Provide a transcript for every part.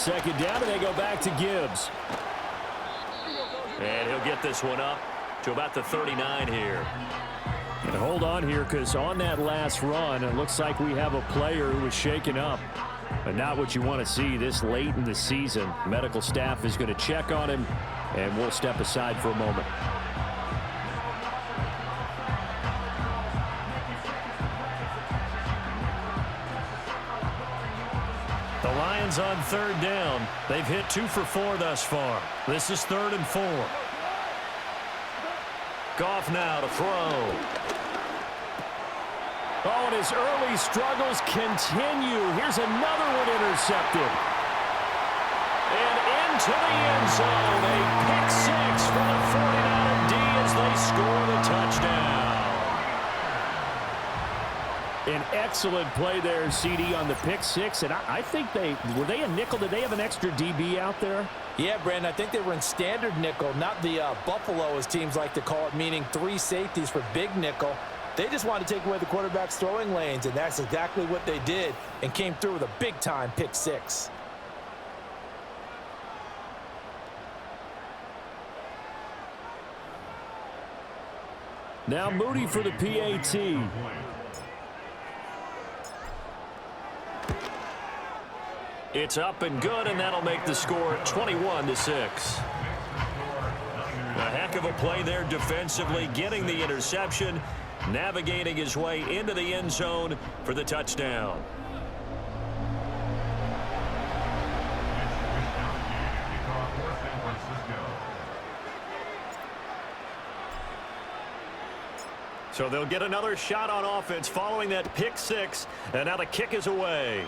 Second down, and they go back to Gibbs. And he'll get this one up to about the 39 here. And hold on here, because on that last run, it looks like we have a player who was shaken up. But not what you want to see this late in the season. Medical staff is going to check on him, and we'll step aside for a moment. The Lions on third down. They've hit 2 for 4 thus far. This is 3rd and 4. Goff now to throw. Oh, and his early struggles continue. Here's another one intercepted. And into the end zone. A pick 6 for the 49er D as they score the touchdown. An excellent play there, CD, on the pick 6. And I think were they a nickel? Did they have an extra DB out there? Yeah, Brandon, I think they were in standard nickel, not the Buffalo, as teams like to call it, meaning 3 safeties for big nickel. They just wanted to take away the quarterback's throwing lanes, and that's exactly what they did, and came through with a big-time pick 6. Now Moody for the PAT. It's up and good, and that'll make the score 21-6. A heck of a play there defensively, getting the interception, navigating his way into the end zone for the touchdown. So they'll get another shot on offense following that pick 6, and now the kick is away.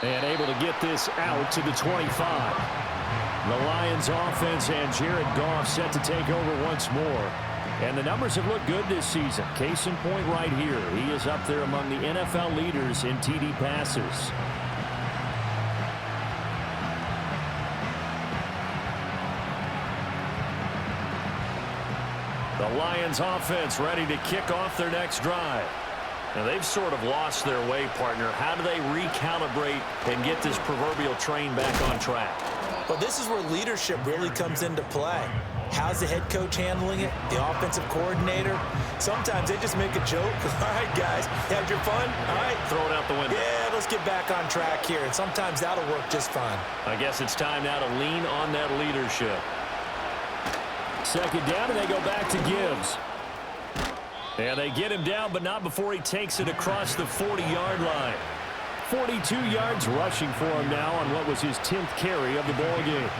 And able to get this out to the 25. The Lions offense and Jared Goff set to take over once more. And the numbers have looked good this season. Case in point right here. He is up there among the NFL leaders in TD passes. The Lions offense ready to kick off their next drive. Now, they've sort of lost their way, partner. How do they recalibrate and get this proverbial train back on track? Well, this is where leadership really comes into play. How's the head coach handling it? The offensive coordinator? Sometimes they just make a joke. All right, guys, had your fun? All right. Throw it out the window. Yeah, let's get back on track here. And sometimes that'll work just fine. I guess it's time now to lean on that leadership. Second down, and they go back to Gibbs. And they get him down, but not before he takes it across the 40-yard line. 42 yards rushing for him now on what was his 10th carry of the ball game.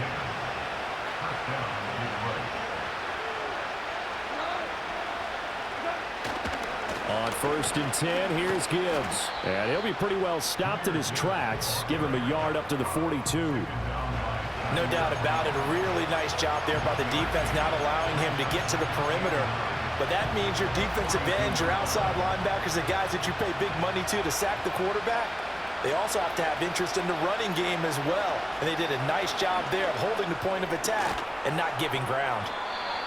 On 1st and 10, here's Gibbs. And he'll be pretty well stopped in his tracks. Give him a yard up to the 42. No doubt about it. A really nice job there by the defense, not allowing him to get to the perimeter. But that means your defensive ends, your outside linebackers, the guys that you pay big money to sack the quarterback, they also have to have interest in the running game as well. And they did a nice job there of holding the point of attack and not giving ground.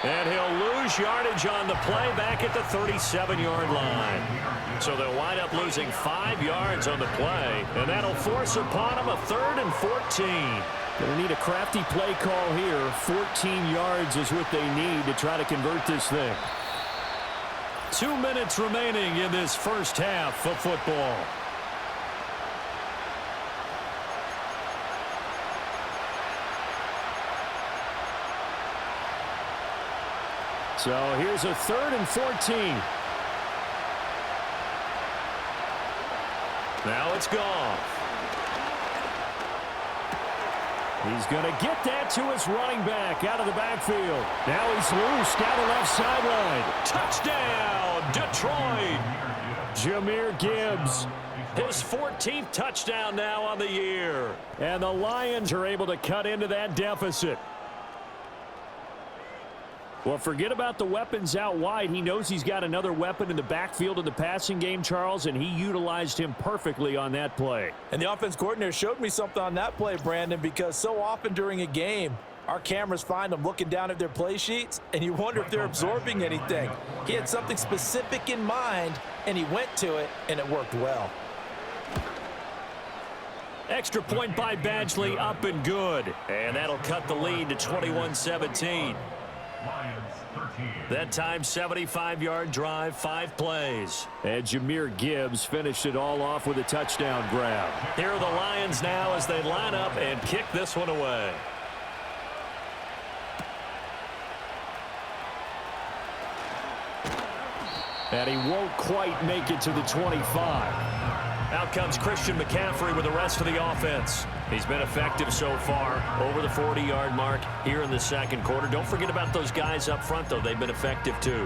And he'll lose yardage on the play back at the 37-yard line. So they'll wind up losing 5 yards on the play, and that'll force upon them a 3rd and 14. They'll need a crafty play call here. 14 yards is what they need to try to convert this thing. 2 minutes remaining in this first half of football. So here's a 3rd and 14. Now it's gone. He's going to get that to his running back out of the backfield. Now he's loose down the left sideline. Touchdown, Detroit. Jahmyr Gibbs. His 14th touchdown now on the year. And the Lions are able to cut into that deficit. Well, forget about the weapons out wide. He knows he's got another weapon in the backfield of the passing game, Charles, and he utilized him perfectly on that play. And the offense coordinator showed me something on that play, Brandon, because so often during a game, our cameras find them looking down at their play sheets, and you wonder if they're absorbing anything. He had something specific in mind and he went to it, and it worked well. Extra point by Badgley, up and good. And that'll cut the lead to 21-17. That time, 75-yard drive, 5 plays. And Jahmyr Gibbs finished it all off with a touchdown grab. Here are the Lions now as they line up and kick this one away. And he won't quite make it to the 25. Out comes Christian McCaffrey with the rest of the offense. He's been effective so far, over the 40-yard mark here in the second quarter. Don't forget about those guys up front, though. They've been effective, too.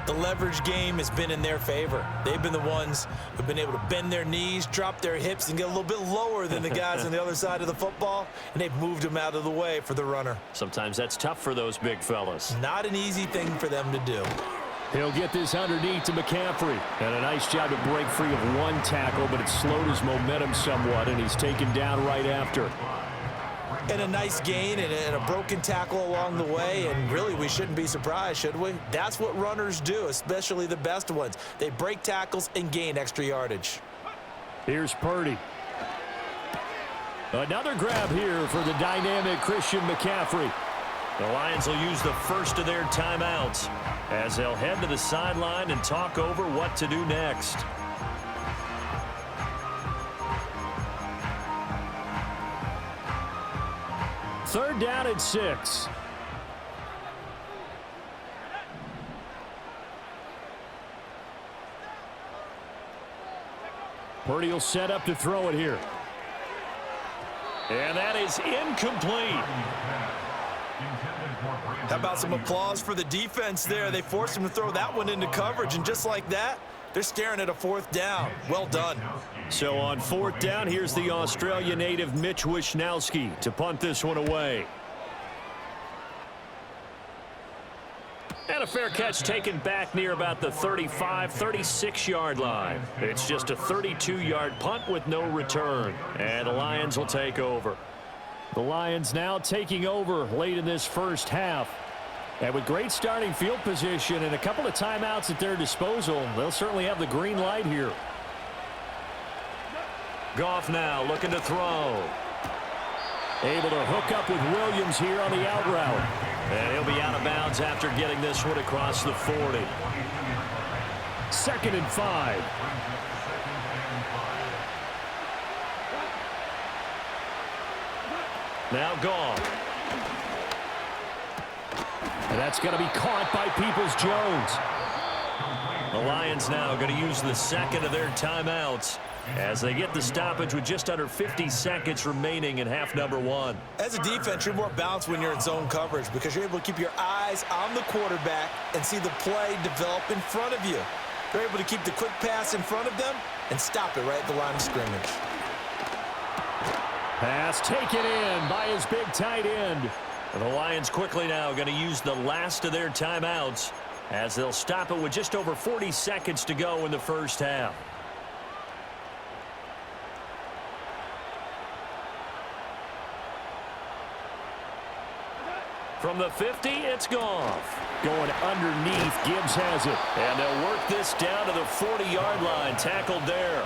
The leverage game has been in their favor. They've been the ones who've been able to bend their knees, drop their hips, and get a little bit lower than the guys on the other side of the football, and they've moved them out of the way for the runner. Sometimes that's tough for those big fellas. Not an easy thing for them to do. He'll get this underneath to McCaffrey. And a nice job to break free of one tackle, but it slowed his momentum somewhat, and he's taken down right after. And a nice gain and a broken tackle along the way, and really we shouldn't be surprised, should we? That's what runners do, especially the best ones. They break tackles and gain extra yardage. Here's Purdy. Another grab here for the dynamic Christian McCaffrey. The Lions will use the first of their timeouts as they'll head to the sideline and talk over what to do next. Third down and 6. Purdy will set up to throw it here. And that is incomplete. How about some applause for the defense there? They forced him to throw that one into coverage, and just like that, they're staring at a 4th down. Well done. So on 4th down, here's the Australia native Mitch Wishnowsky to punt this one away. And a fair catch taken back near about the 35, 36-yard line. It's just a 32-yard punt with no return. And the Lions will take over. The Lions now taking over late in this first half. And with great starting field position and a couple of timeouts at their disposal, they'll certainly have the green light here. Goff now looking to throw. Able to hook up with Williams here on the out route. And he'll be out of bounds after getting this one across the 40. 2nd and 5. Now Goff. And that's going to be caught by Peoples-Jones. The Lions now going to use the second of their timeouts as they get the stoppage with just under 50 seconds remaining in half number 1. As a defense, you're more balanced when you're in zone coverage because you're able to keep your eyes on the quarterback and see the play develop in front of you. They're able to keep the quick pass in front of them and stop it right at the line of scrimmage. Pass taken in by his big tight end. And the Lions quickly now going to use the last of their timeouts as they'll stop it with just over 40 seconds to go in the first half. From the 50, it's Goff. Going underneath, Gibbs has it. And they'll work this down to the 40-yard line, tackled there.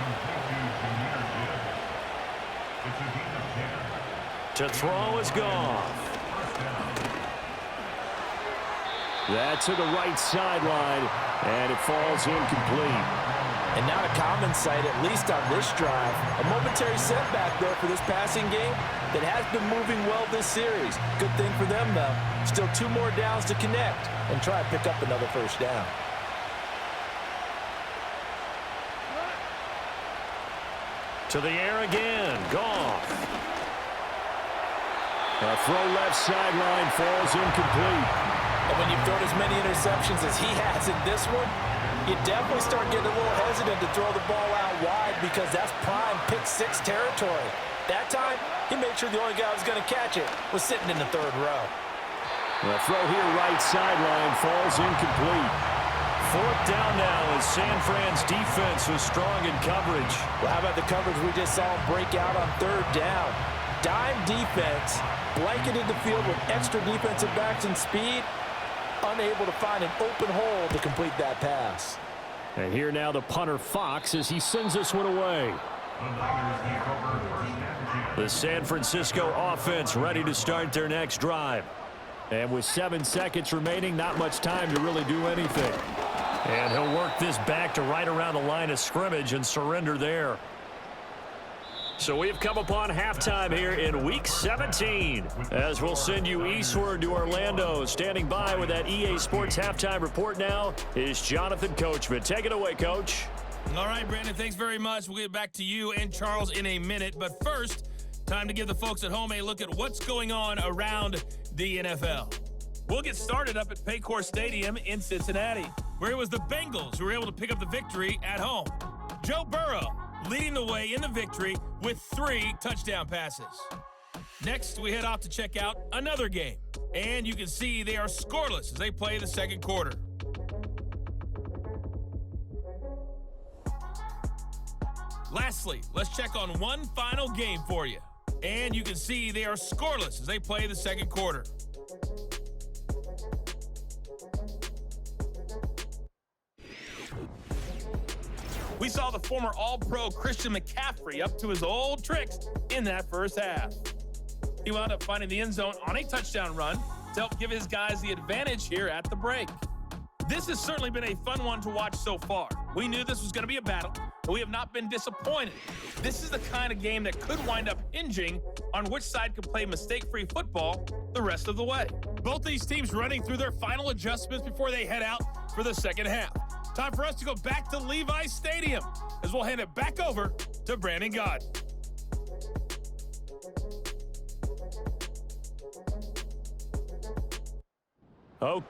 To throw is Goff. That's to the right sideline, and it falls incomplete. And not a common sight, at least on this drive. A momentary setback there for this passing game that has been moving well this series. Good thing for them, though. Still 2 more downs to connect and try to pick up another first down. To the air again, Goff. A throw left sideline falls incomplete. And when you've thrown as many interceptions as he has in this one, you definitely start getting a little hesitant to throw the ball out wide because that's prime pick-6 territory. That time, he made sure the only guy who was going to catch it was sitting in the 3rd row. The throw here right sideline falls incomplete. 4th down now as San Fran's defense was strong in coverage. Well, how about the coverage we just saw him break out on 3rd down? Dime defense, blanketed the field with extra defensive backs and speed, unable to find an open hole to complete that pass. And here now the punter Fox as he sends this one away. The San Francisco offense ready to start their next drive. And with 7 seconds remaining, not much time to really do anything. And he'll work this back to right around the line of scrimmage and surrender there. So we've come upon halftime here in Week 17. As we'll send you eastward to Orlando. Standing by with that EA Sports halftime report now is Jonathan Coachman. Take it away, Coach. All right, Brandon, thanks very much. We'll get back to you and Charles in a minute. But first, time to give the folks at home a look at what's going on around the NFL. We'll get started up at Paycor Stadium in Cincinnati, where it was the Bengals who were able to pick up the victory at home. Joe Burrow leading the way in the victory with 3 touchdown passes. Next, we head off to check out another game. And you can see they are scoreless as they play the second quarter. Lastly, let's check on one final game for you. And you can see they are scoreless as they play the second quarter. We saw the former All-Pro Christian McCaffrey up to his old tricks in that first half. He wound up finding the end zone on a touchdown run to help give his guys the advantage here at the break. This has certainly been a fun one to watch so far. We knew this was going to be a battle, but we have not been disappointed. This is the kind of game that could wind up hinging on which side can play mistake-free football the rest of the way. Both these teams running through their final adjustments before they head out for the second half. Time for us to go back to Levi's Stadium as we'll hand it back over to Brandon God. Oh.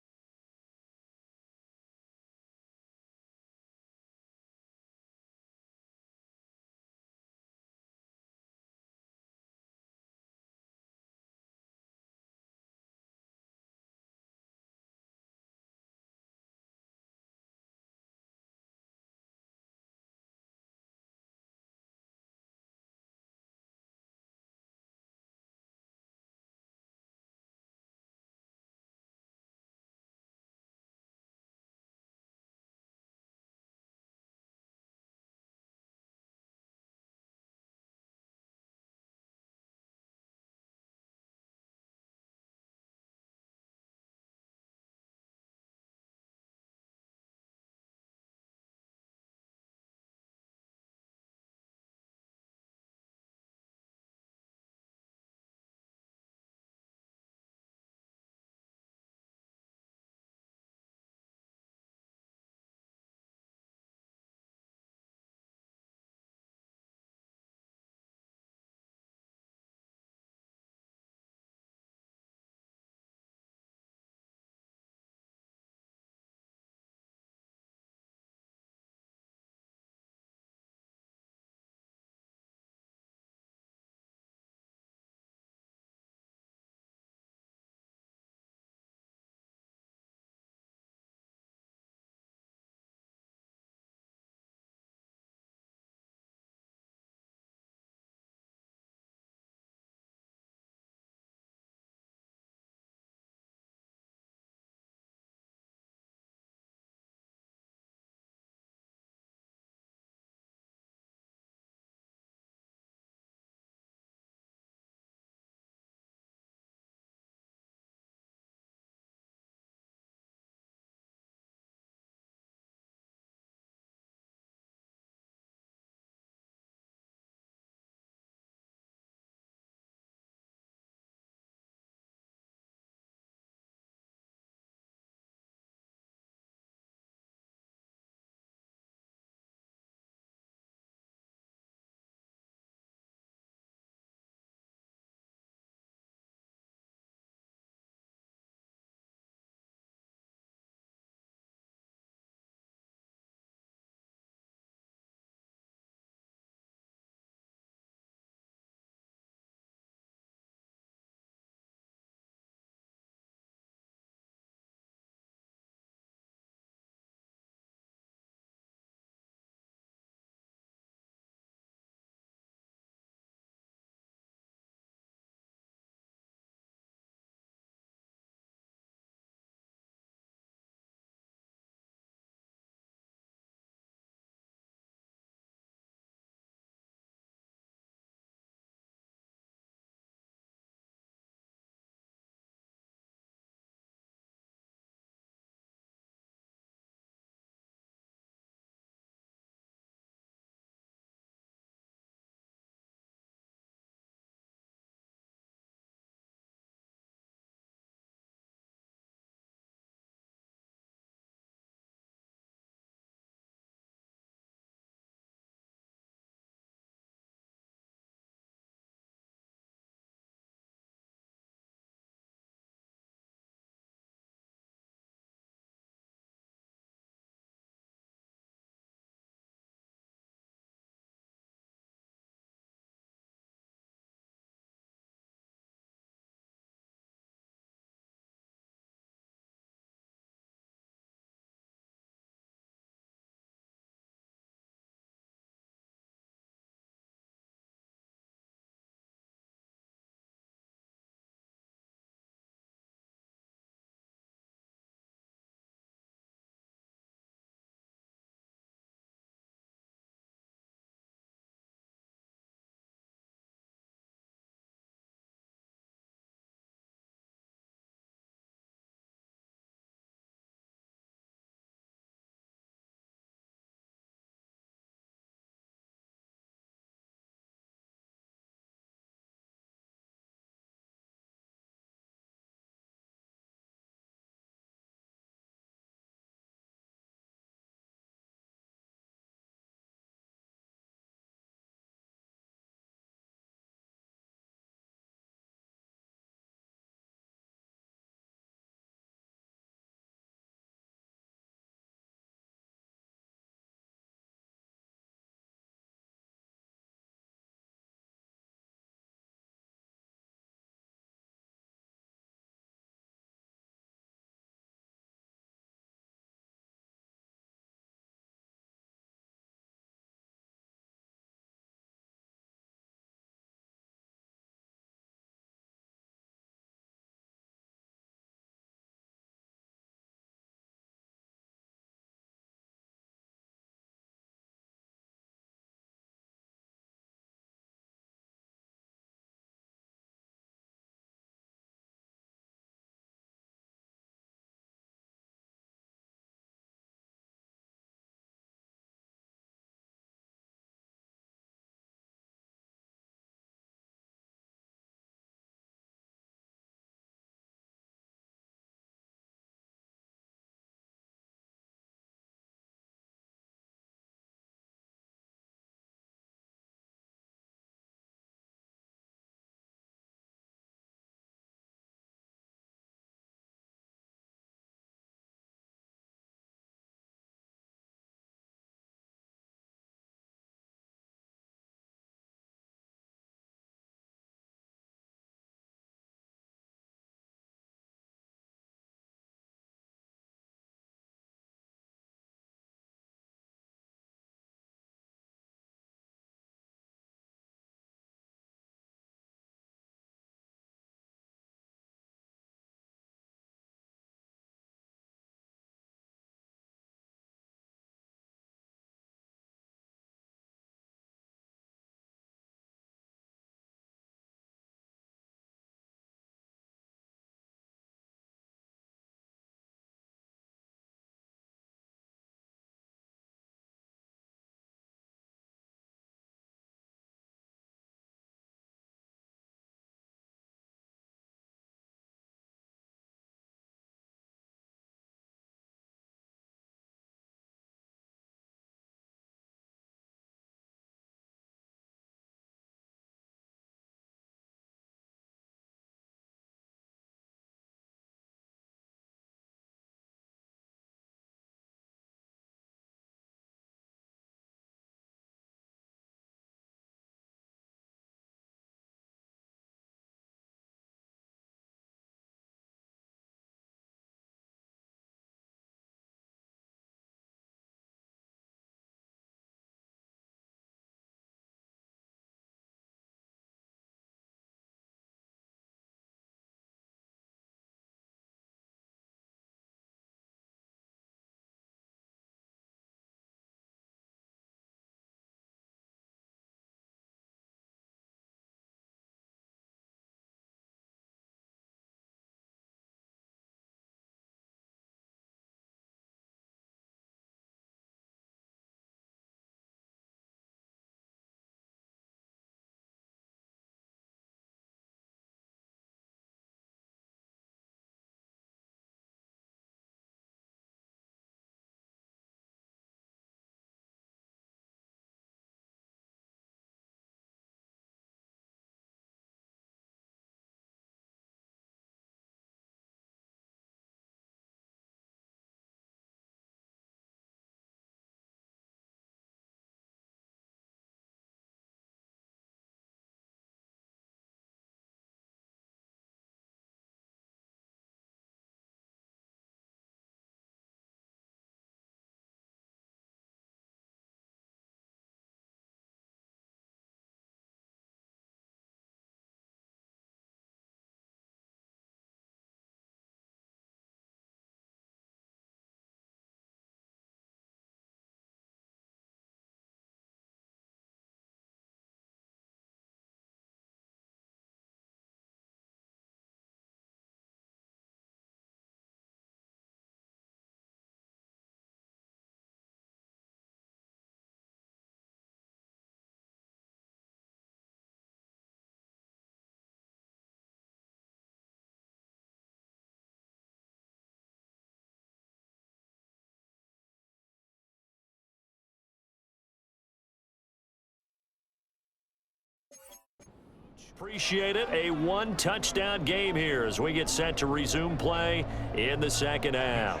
Appreciate it. A one-touchdown game here as we get set to resume play in the second half.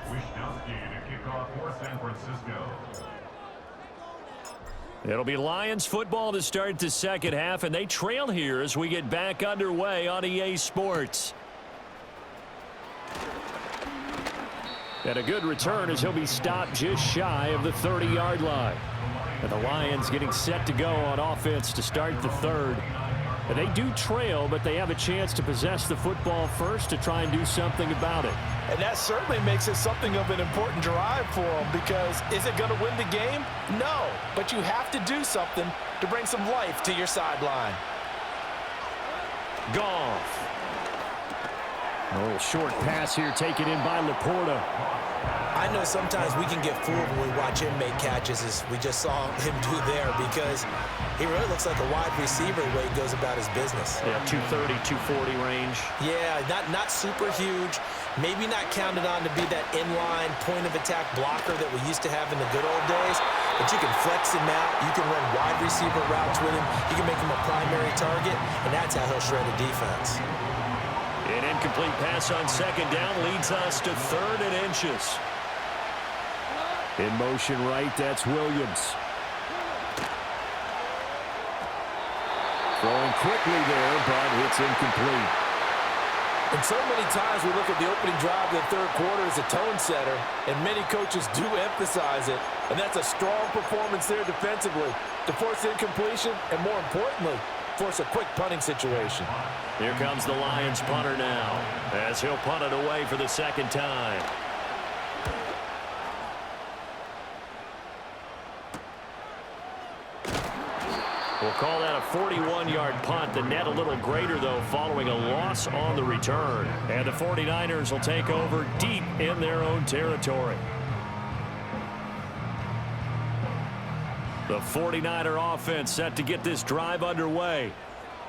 It'll be Lions football to start the second half, and they trail here as we get back underway on EA Sports. And a good return as he'll be stopped just shy of the 30-yard line. And the Lions getting set to go on offense to start the third. And they do trail, but they have a chance to possess the football first to try and do something about it. And that certainly makes it something of an important drive for them, because is it going to win the game? No, but you have to do something to bring some life to your sideline. Goff. A little short pass here taken in by Laporta. I know sometimes we can get fooled when we watch him make catches, as we just saw him do there, because he really looks like a wide receiver the way he goes about his business. Yeah, 230, 240 range. Yeah, not super huge. Maybe not counted on to be that inline point-of-attack blocker that we used to have in the good old days. But you can flex him out. You can run wide receiver routes with him. You can make him a primary target, and that's how he'll shred a defense. An incomplete pass on second down leads us to 3rd and inches. In motion right, that's Williams. Throwing quickly there, but it's incomplete. And so many times we look at the opening drive of the third quarter as a tone setter, and many coaches do emphasize it. And that's a strong performance there defensively to force incompletion and, more importantly, force a quick punting situation. Here comes the Lions punter now as he'll punt it away for the second time. We'll call that a 41-yard punt. The net a little greater, though, following a loss on the return. And the 49ers will take over deep in their own territory. The 49er offense set to get this drive underway.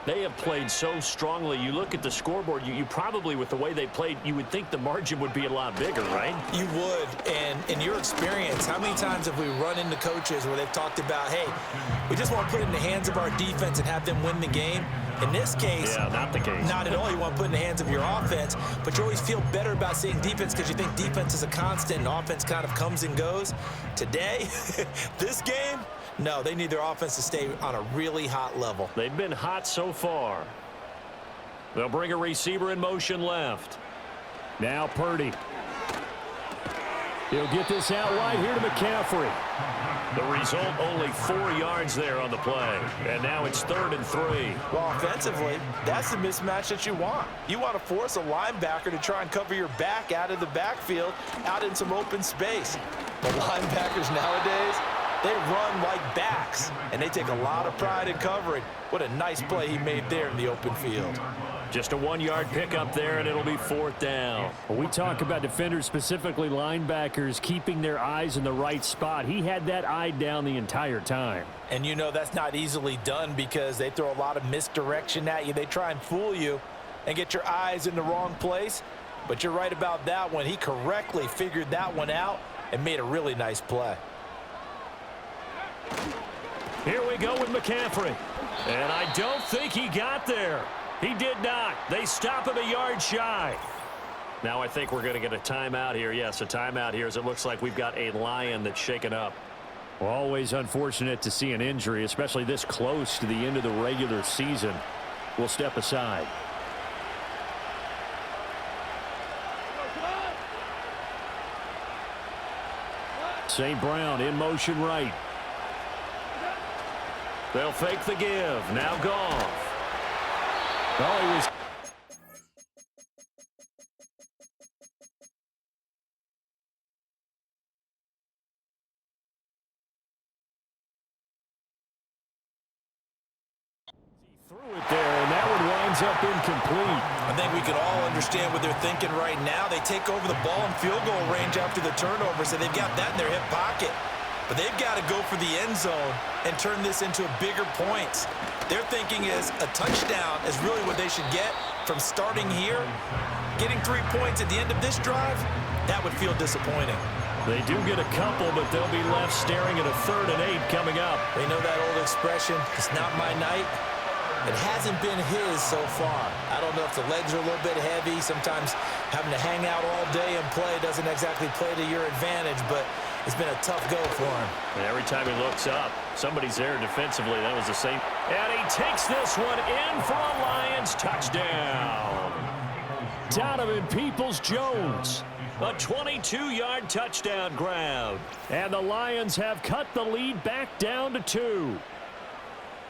They have played so strongly. You look at the scoreboard, you probably, with the way they played, you would think the margin would be a lot bigger, right? You would. And in your experience, how many times have we run into coaches where they've talked about, hey, we just want to put it in the hands of our defense and have them win the game? In this case, yeah, not the case. Not at all. You want to put it in the hands of your offense, but you always feel better about seeing defense because you think defense is a constant and offense kind of comes and goes. Today, this game, no, they need their offense to stay on a really hot level. They've been hot so far. They'll bring a receiver in motion left. Now Purdy. He'll get this out wide here to McCaffrey. The result, only 4 yards there on the play. And now it's 3rd and 3. Well, offensively, that's the mismatch that you want. You want to force a linebacker to try and cover your back out of the backfield, out in some open space. The linebackers nowadays, they run like backs, and they take a lot of pride in covering. What a nice play he made there in the open field. Just a 1-yard pickup there, and it'll be 4th down. When we talk about defenders, specifically linebackers, keeping their eyes in the right spot, he had that eye down the entire time. And you know that's not easily done because they throw a lot of misdirection at you. They try and fool you and get your eyes in the wrong place. But you're right about that one. He correctly figured that one out and made a really nice play. Here we go with McCaffrey. And I don't think he got there. He did not. They stop him a yard shy. Now I think we're going to get a timeout here. Yes, a timeout here as it looks like we've got a Lion that's shaken up. Well, always unfortunate to see an injury, especially this close to the end of the regular season. We'll step aside. St. Brown in motion right. They'll fake the give. Now Goff. Oh, he was. He threw it there, and that one winds up incomplete. I think we can all understand what they're thinking right now. They take over the ball in field goal range after the turnover, so they've got that in their hip pocket. But they've got to go for the end zone and turn this into bigger points. Their thinking is a touchdown is really what they should get from starting here. Getting 3 points at the end of this drive, that would feel disappointing. They do get a couple, but they'll be left staring at a 3rd and 8 coming up. They know that old expression, it's not my night. It hasn't been his so far. I don't know if the legs are a little bit heavy. Sometimes having to hang out all day and play doesn't exactly play to your advantage, but it's been a tough go for him. And every time he looks up, somebody's there defensively. That was the same. And he takes this one in for a Lions touchdown. Donovan Peoples-Jones. A 22-yard touchdown grab. And the Lions have cut the lead back down to 2.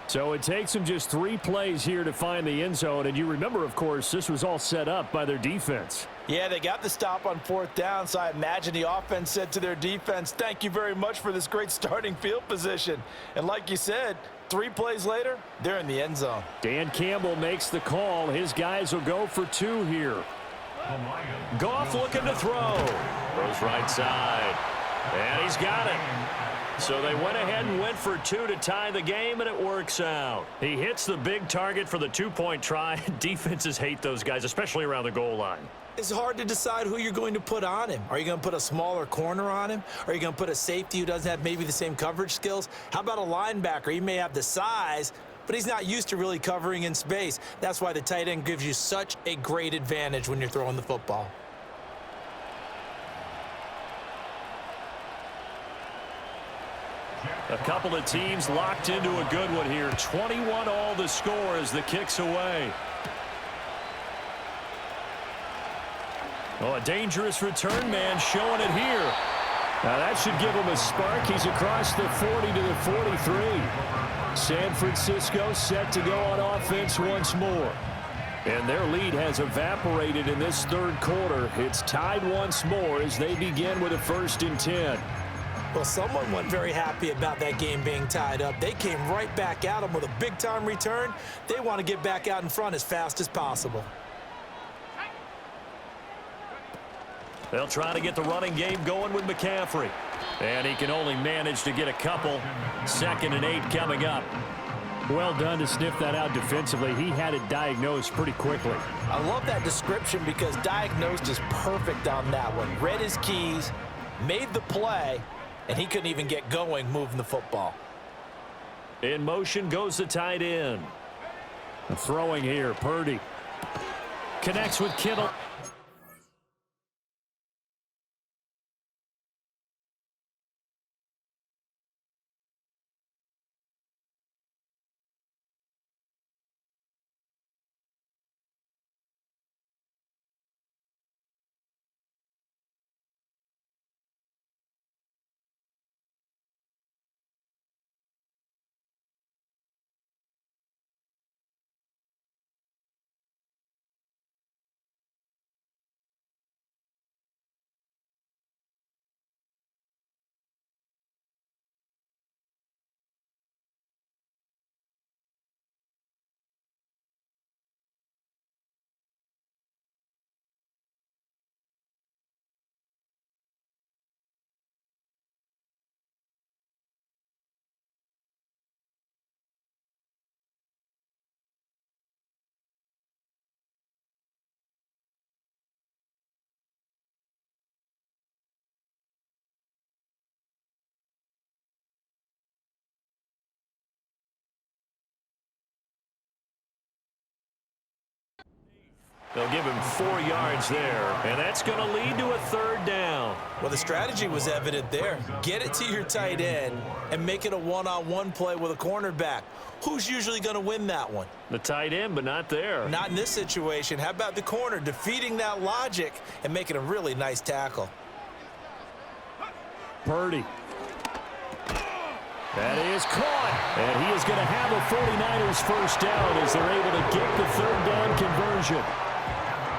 So it takes them just 3 plays here to find the end zone. And you remember, of course, this was all set up by their defense. Yeah, they got the stop on 4th down, so I imagine the offense said to their defense, thank you very much for this great starting field position. And like you said, 3 plays later, they're in the end zone. Dan Campbell makes the call. His guys will go for 2 here. Goff looking to throw. Throws right side. And he's got it. So they went ahead and went for 2 to tie the game, and it works out. He hits the big target for the 2-point try. Defenses hate those guys, especially around the goal line. It's hard to decide who you're going to put on him. Are you going to put a smaller corner on him? Are you going to put a safety who doesn't have maybe the same coverage skills? How about a linebacker? He may have the size, but he's not used to really covering in space. That's why the tight end gives you such a great advantage when you're throwing the football. A couple of teams locked into a good one here. 21 all the score as the kick's away. Oh, a dangerous return man showing it here. Now that should give him a spark. He's across the 40 to the 43. San Francisco set to go on offense once more. And their lead has evaporated in this 3rd quarter. It's tied once more as they begin with a 1st and 10. Well, someone wasn't very happy about that game being tied up. They came right back at them with a big-time return. They want to get back out in front as fast as possible. They'll try to get the running game going with McCaffrey. And he can only manage to get a couple. 2nd and 8 coming up. Well done to sniff that out defensively. He had it diagnosed pretty quickly. I love that description because diagnosed is perfect on that one. Read his keys, made the play, and he couldn't even get going moving the football. In motion goes the tight end. Throwing here, Purdy. Connects with Kittle. They'll give him 4 yards there, and that's going to lead to a 3rd down. Well, the strategy was evident there. Get it to your tight end and make it a one-on-one play with a cornerback. Who's usually going to win that one? The tight end, but not there. Not in this situation. How about the corner defeating that logic and making a really nice tackle? Purdy. That is caught. And he is going to have a 49ers 1st down as they're able to get the 3rd down conversion.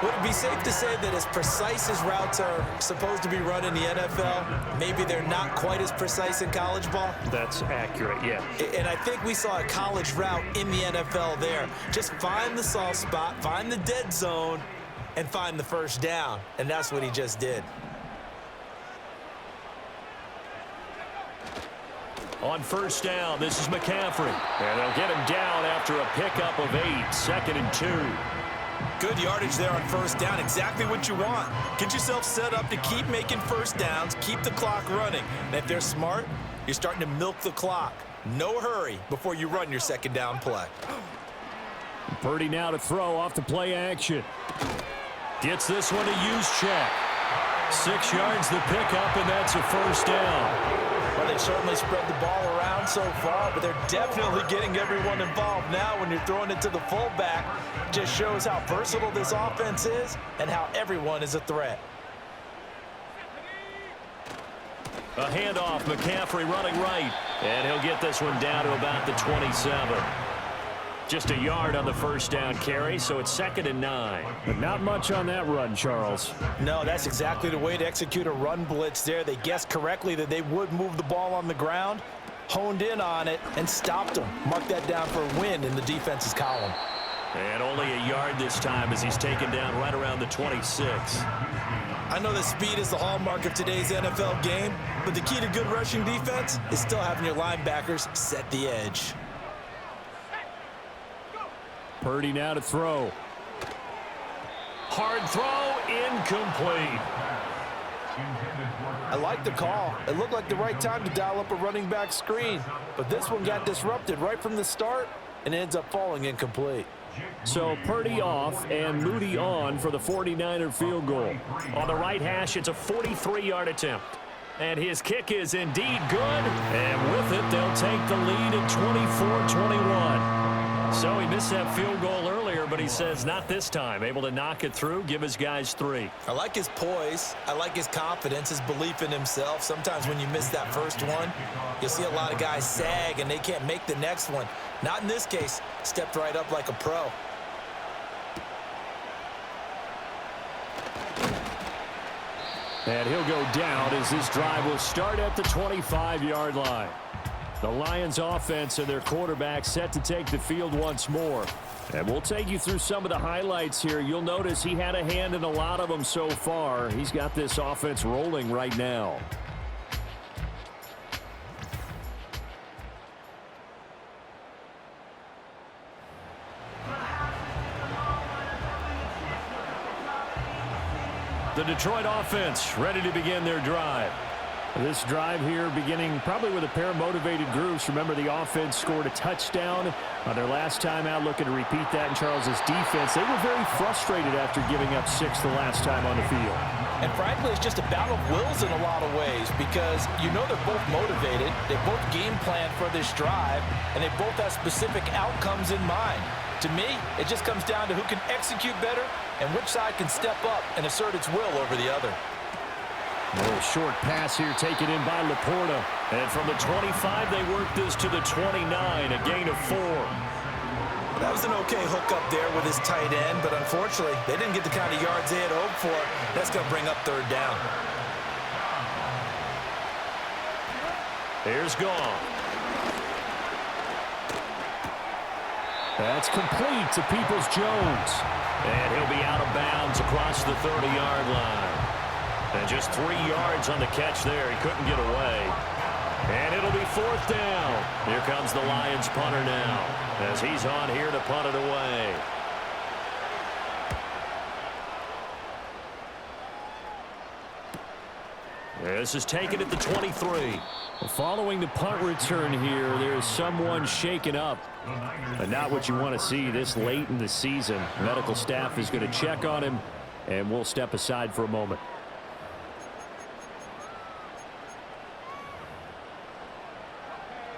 Would it be safe to say that as precise as routes are supposed to be run in the NFL, maybe they're not quite as precise in college ball? That's accurate, yeah. And I think we saw a college route in the NFL there. Just find the soft spot, find the dead zone, and find the 1st down. And that's what he just did. On 1st down, this is McCaffrey. And they'll get him down after a pickup of 8, 2nd and 2. Good yardage there on 1st down, exactly what you want. Get yourself set up to keep making 1st downs, keep the clock running. And if they're smart, you're starting to milk the clock. No hurry before you run your 2nd down play. Purdy now to throw off the play action. Gets this one to use check. 6 yards the pickup, and that's a first down. Well, they certainly spread the ball around so far, but they're definitely getting everyone involved now when you're throwing it to the fullback. Just shows how versatile this offense is and how everyone is a threat. A handoff, McCaffrey running right, and he'll get this one down to about the 27. Just a yard on the first down carry, so it's 2nd and 9. But not much on that run, Charles. No, that's exactly the way to execute a run blitz there. They guessed correctly that they would move the ball on the ground, honed in on it, and stopped them. Mark that down for a win in the defense's column. And only a yard this time as he's taken down right around the 26. I know that speed is the hallmark of today's NFL game, but the key to good rushing defense is still having your linebackers set the edge. Purdy now to throw. Hard throw, incomplete. I like the call. It looked like the right time to dial up a running back screen, but this one got disrupted right from the start and ends up falling incomplete. So Purdy off and Moody on for the 49er field goal. On the right hash, it's a 43-yard attempt. And his kick is indeed good. And with it, they'll take the lead at 24-21. So he missed that field goal earlier, but he says not this time. Able to knock it through, give his guys 3. I like his poise. I like his confidence, his belief in himself. Sometimes when you miss that first one, you'll see a lot of guys sag and they can't make the next one. Not in this case. Stepped right up like a pro. And he'll go down as this drive will start at the 25-yard line. The Lions offense and their quarterback set to take the field once more. And we'll take you through some of the highlights here. You'll notice he had a hand in a lot of them so far. He's got this offense rolling right now. The Detroit offense ready to begin their drive. This drive here beginning probably with a pair of motivated groups. Remember, the offense scored a touchdown on their last time out, looking to repeat that in Charles's defense. They were very frustrated after giving up 6 the last time on the field. And frankly, it's just a battle of wills in a lot of ways because you know they're both motivated. They both game plan for this drive, and they both have specific outcomes in mind. To me, it just comes down to who can execute better and which side can step up and assert its will over the other. A little short pass here taken in by Laporta. And from the 25, they work this to the 29, a gain of 4. That was an okay hookup there with his tight end, but unfortunately, they didn't get the kind of yards they had hoped for. That's going to bring up 3rd down. Here's Goff. That's complete to Peoples-Jones. And he'll be out of bounds across the 30-yard line. And just 3 yards on the catch there. He couldn't get away. And it'll be 4th down. Here comes the Lions punter now as he's on here to punt it away. This is taken at the 23. Following the punt return here, there's someone shaken up. But not what you want to see this late in the season. Medical staff is going to check on him, and we'll step aside for a moment.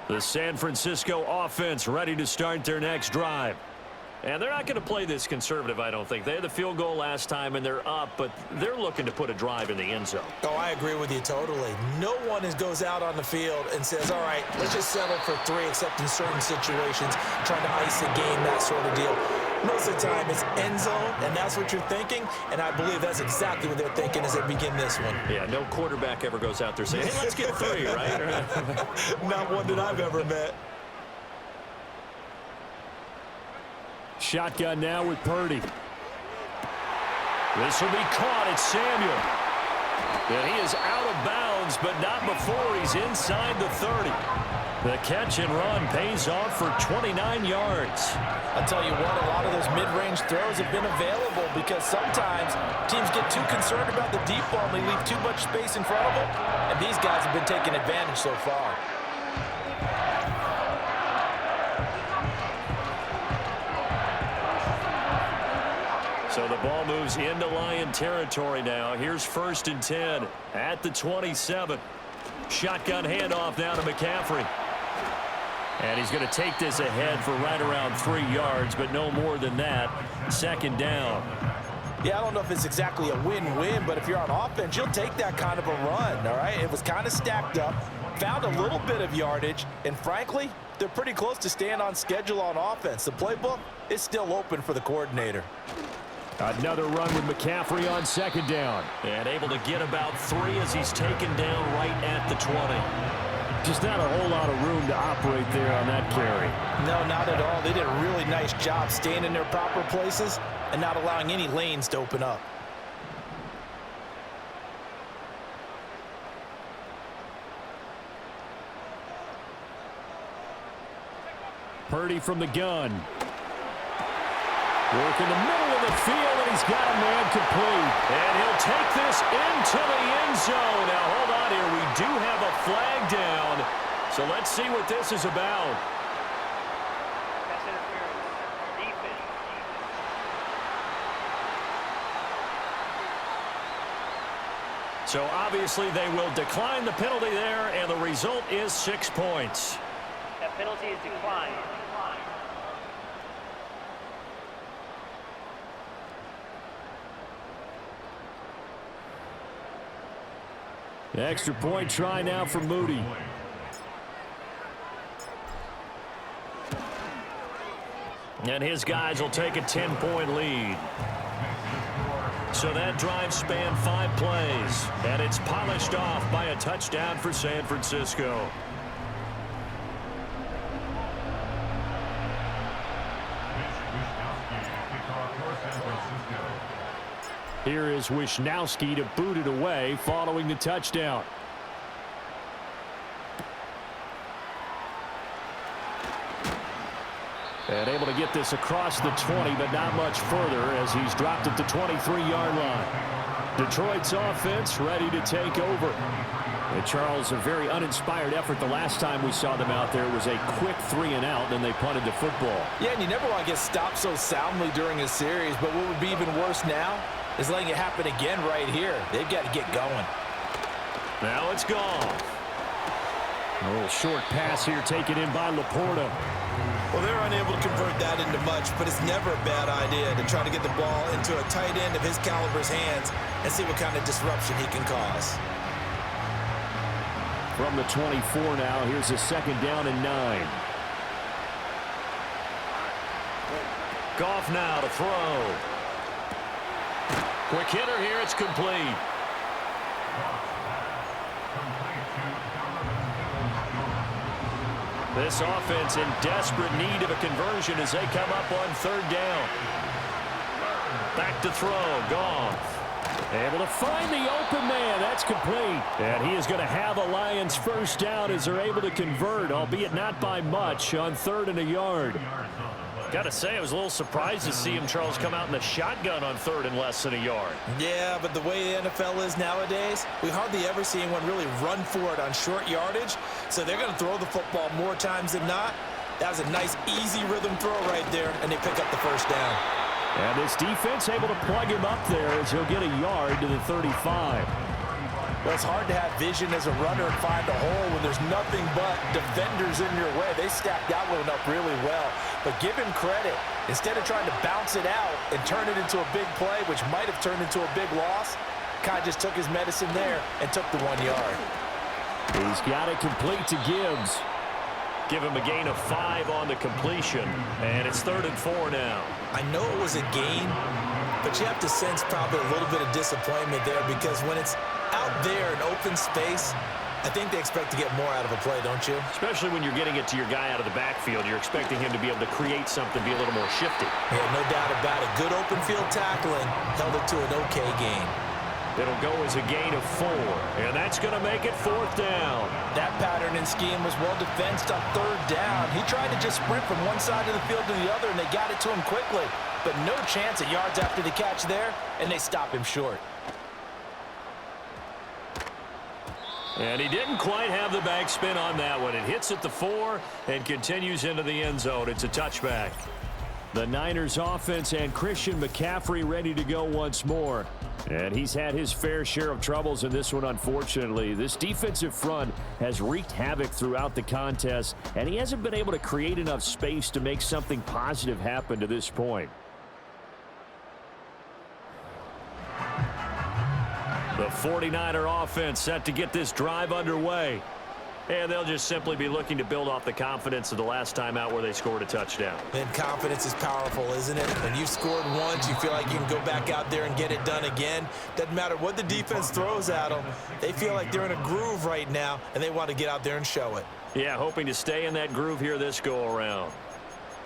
The San Francisco offense ready to start their next drive. And they're not going to play this conservative, I don't think. They had the field goal last time, and they're up, but they're looking to put a drive in the end zone. Oh, I agree with you totally. No one goes out on the field and says, all right, let's just settle for 3, except in certain situations, trying to ice a game, that sort of deal. Most of the time, it's end zone, and that's what you're thinking, and I believe that's exactly what they're thinking as they begin this one. Yeah, no quarterback ever goes out there saying, hey, let's get 3, right? Not one that I've ever met. Shotgun now with Purdy. This will be caught. It's Samuel. And he is out of bounds, but not before he's inside the 30. The catch and run pays off for 29 yards. I'll tell you what, a lot of those mid-range throws have been available because sometimes teams get too concerned about the deep ball and they leave too much space in front of them, and these guys have been taking advantage so far. ball moves into Lion territory now. Here's 1st and 10 at the 27. Shotgun handoff now to McCaffrey. And he's going to take this ahead for right around 3 yards, but no more than that. 2nd down. Yeah, I don't know if it's exactly a win-win, but if you're on offense, you'll take that kind of a run, all right? It was kind of stacked up, found a little bit of yardage, and frankly, they're pretty close to staying on schedule on offense. The playbook is still open for the coordinator. Another run with McCaffrey on 2nd down. And able to get about 3 as he's taken down right at the 20. Just not a whole lot of room to operate there on that carry. No, not at all. They did a really nice job staying in their proper places and not allowing any lanes to open up. Purdy from the gun. Work in the middle of the field, and he's got a man complete. And he'll take this into the end zone. Now, hold on here. We do have a flag down. So let's see what this is about. So obviously they will decline the penalty there, and the result is 6 points. That penalty is declined. Extra point try now for Moody. And his guys will take a 10-point lead. So that drive spanned 5 plays, and it's polished off by a touchdown for San Francisco. Here is Wishnowsky to boot it away following the touchdown. And able to get this across the 20, but not much further as he's dropped at the 23-yard line. Detroit's offense ready to take over. And Charles, a very uninspired effort the last time we saw them out there. It was a quick 3-and-out, then they punted the football. Yeah, and you never want to get stopped so soundly during a series, but what would be even worse now is letting it happen again right here. They've got to get going. Now it's gone. A little short pass here taken in by Laporta. Well, they're unable to convert that into much, but it's never a bad idea to try to get the ball into a tight end of his caliber's hands and see what kind of disruption he can cause. From the 24 now, here's a 2nd down and 9. Goff now to throw. Quick hitter here, it's complete. This offense in desperate need of a conversion as they come up on 3rd down. Back to throw, Goff. Able to find the open man. That's complete. And he is going to have a Lions first down as they're able to convert, albeit not by much, on 3rd and a yard. Got to say, I was a little surprised to see him, Charles, come out in the shotgun on 3rd and less than a yard. Yeah, but the way the NFL is nowadays, we hardly ever see anyone really run for it on short yardage. So they're going to throw the football more times than not. That was a nice, easy rhythm throw right there, and they pick up the first down. And this defense able to plug him up there as he'll get a yard to the 35. Well, it's hard to have vision as a runner and find a hole when there's nothing but defenders in your way. They stacked that one up really well. But give him credit. Instead of trying to bounce it out and turn it into a big play, which might have turned into a big loss, Kai just took his medicine there and took the 1 yard. He's got it complete to Gibbs. Give him a gain of 5 on the completion. And it's 3rd and 4 now. I know it was a gain, but you have to sense probably a little bit of disappointment there because when it's out there in open space, I think they expect to get more out of a play, don't you? Especially when you're getting it to your guy out of the backfield. You're expecting him to be able to create something, be a little more shifty. Yeah, no doubt about it. Good open field tackling held it to an okay gain. It'll go as a gain of 4, and that's going to make it 4th down. That pattern and scheme was well defensed on 3rd down. He tried to just sprint from one side of the field to the other, and they got it to him quickly. But no chance at yards after the catch there, and they stop him short. And he didn't quite have the backspin on that one. It hits at the 4 and continues into the end zone. It's a touchback. The Niners offense and Christian McCaffrey ready to go once more. And he's had his fair share of troubles in this one, unfortunately. This defensive front has wreaked havoc throughout the contest, and he hasn't been able to create enough space to make something positive happen to this point. The 49er offense set to get this drive underway. And they'll just simply be looking to build off the confidence of the last time out where they scored a touchdown. And confidence is powerful, isn't it? When you've scored once, you feel like you can go back out there and get it done again. Doesn't matter what the defense throws at them. They feel like they're in a groove right now, and they want to get out there and show it. Yeah, hoping to stay in that groove here this go-around.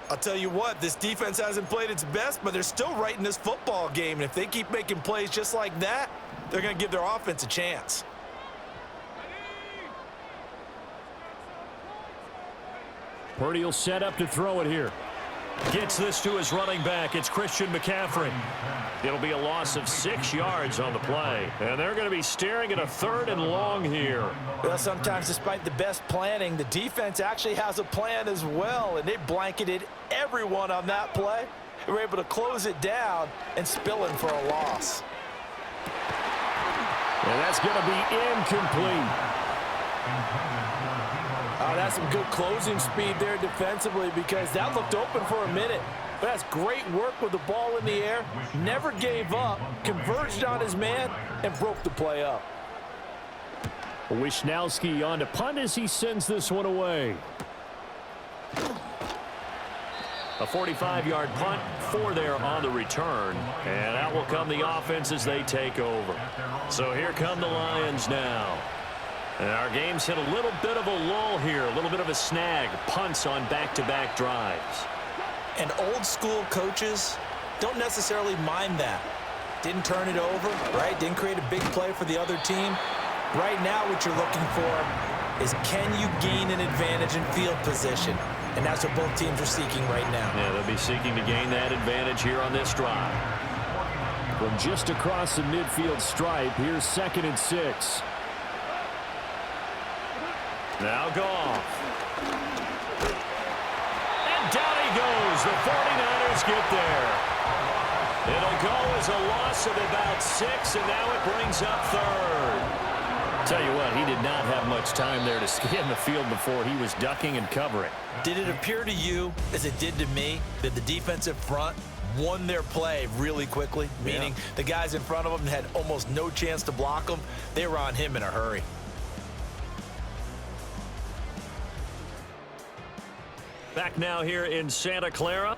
I'll tell you what, this defense hasn't played its best, but they're still right in this football game. And if they keep making plays just like that, they're going to give their offense a chance. Purdy will set up to throw it here. Gets this to his running back. It's Christian McCaffrey. It'll be a loss of 6 yards on the play. And they're going to be staring at a 3rd and long here. Well, sometimes despite the best planning, the defense actually has a plan as well, and they blanketed everyone on that play. They were able to close it down and spill in for a loss. And that's going to be incomplete. Oh, that's some good closing speed there defensively because that looked open for a minute. But that's great work with the ball in the air. Never gave up, converged on his man, and broke the play up. Wishnowski on to punt as he sends this one away. A 45-yard punt, 4 there on the return. And out will come the offense as they take over. So here come the Lions now. And our game's hit a little bit of a lull here, a little bit of a snag. Punts on back-to-back drives. And old-school coaches don't necessarily mind that. Didn't turn it over, right? Didn't create a big play for the other team. Right now what you're looking for is can you gain an advantage in field position? And that's what both teams are seeking right now. Yeah, they'll be seeking to gain that advantage here on this drive. From just across the midfield stripe, here's 2nd and 6. Now Goff. And down he goes. The 49ers get there. It'll go as a loss of about 6, and now it brings up 3rd. Tell you what, he did not have much time there to scan the field before he was ducking and covering. Did it appear to you, as it did to me, that the defensive front won their play really quickly? Meaning the guys in front of them had almost no chance to block them. They were on him in a hurry. Back now here in Santa Clara.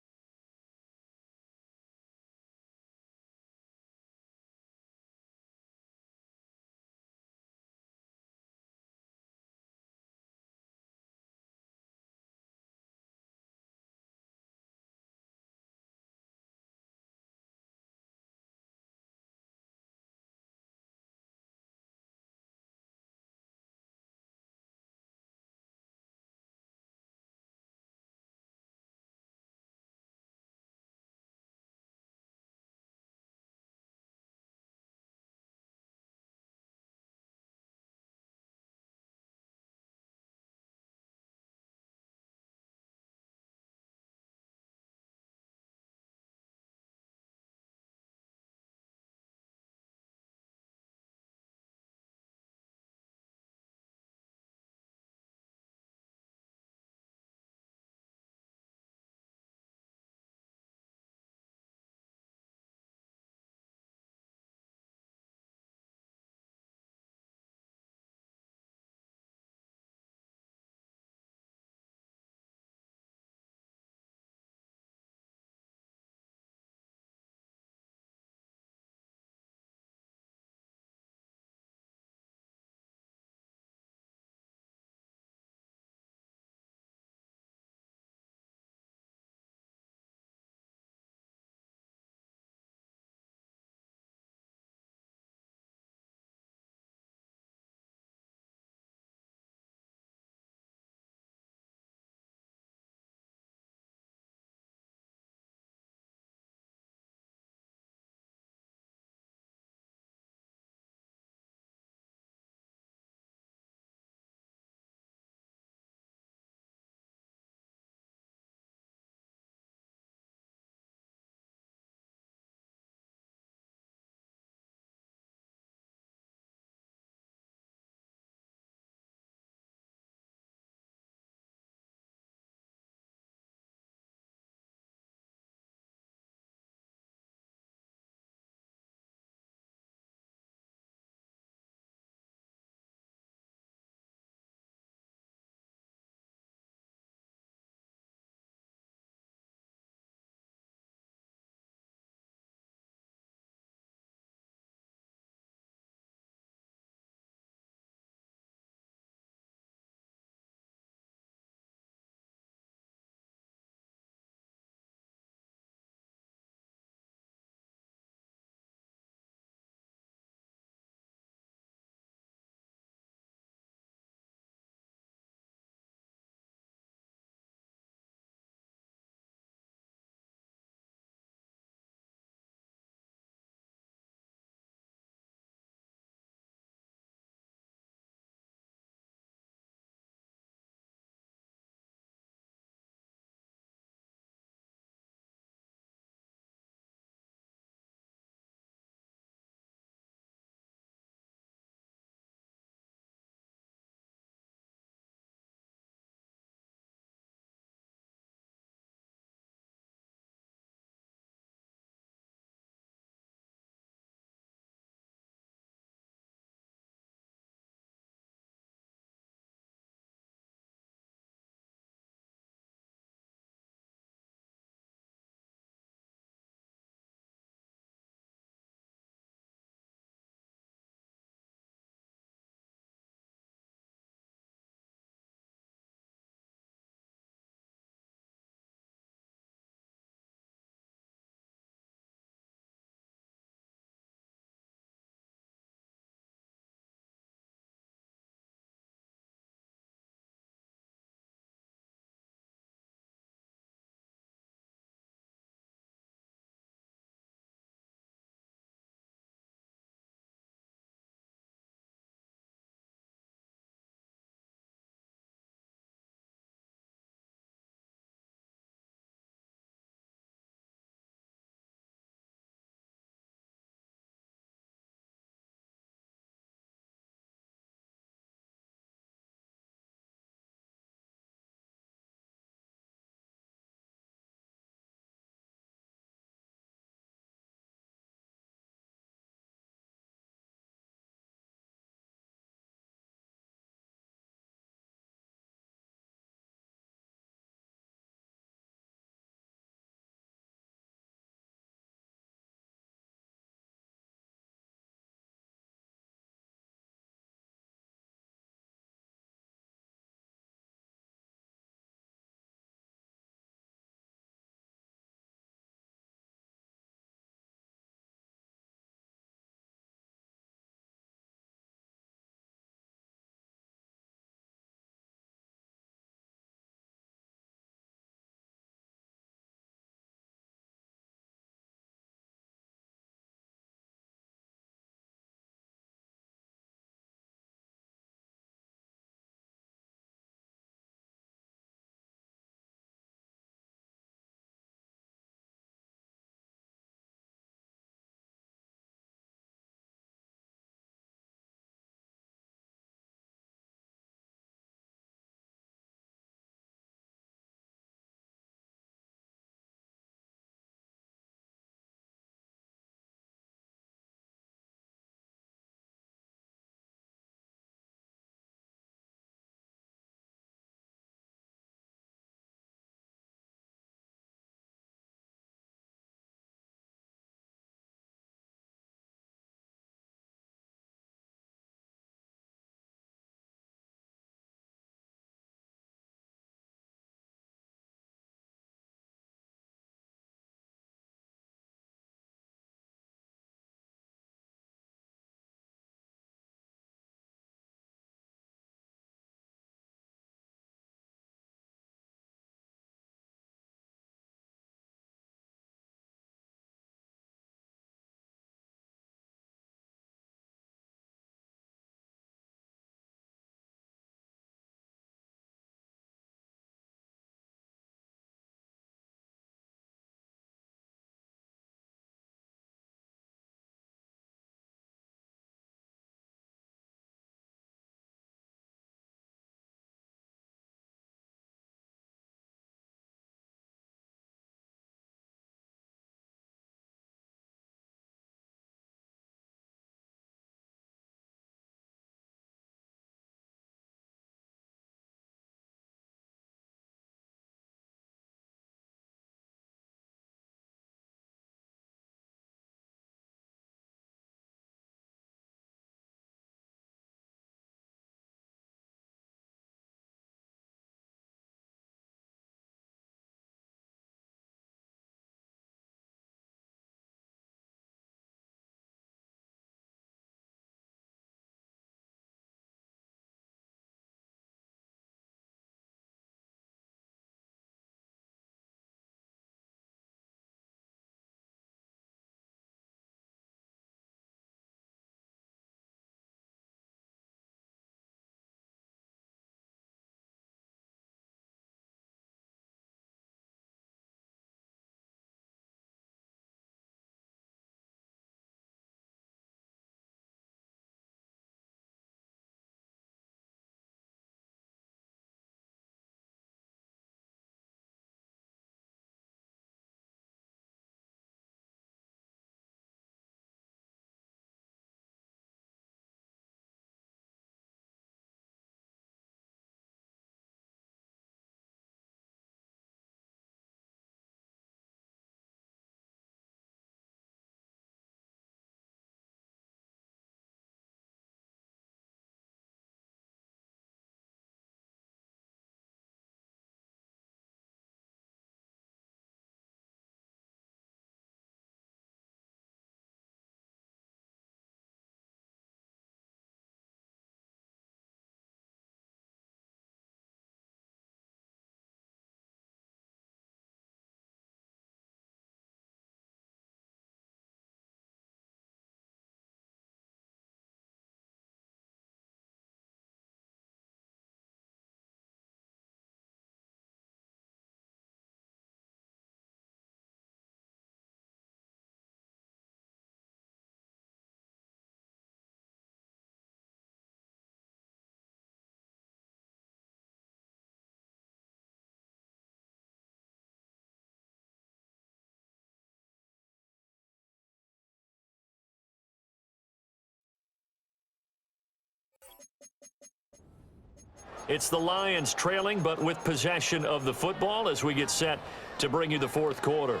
It's the Lions trailing, but with possession of the football as we get set to bring you the fourth quarter.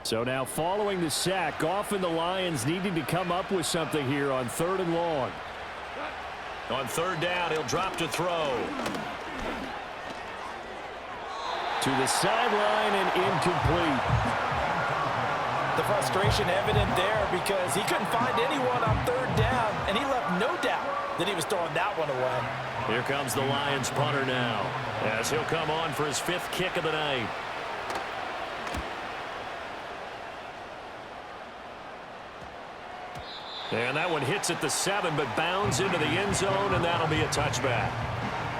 So now following the sack, Goff and the Lions needing to come up with something here on 3rd and long. On 3rd down, he'll drop to throw. To the sideline and incomplete. The frustration evident there because he couldn't find anyone on 3rd down, and he left no doubt that he was throwing that one away. Here comes the Lions punter now as he'll come on for his 5th kick of the night. And that one hits at the 7, but bounds into the end zone, and that'll be a touchback.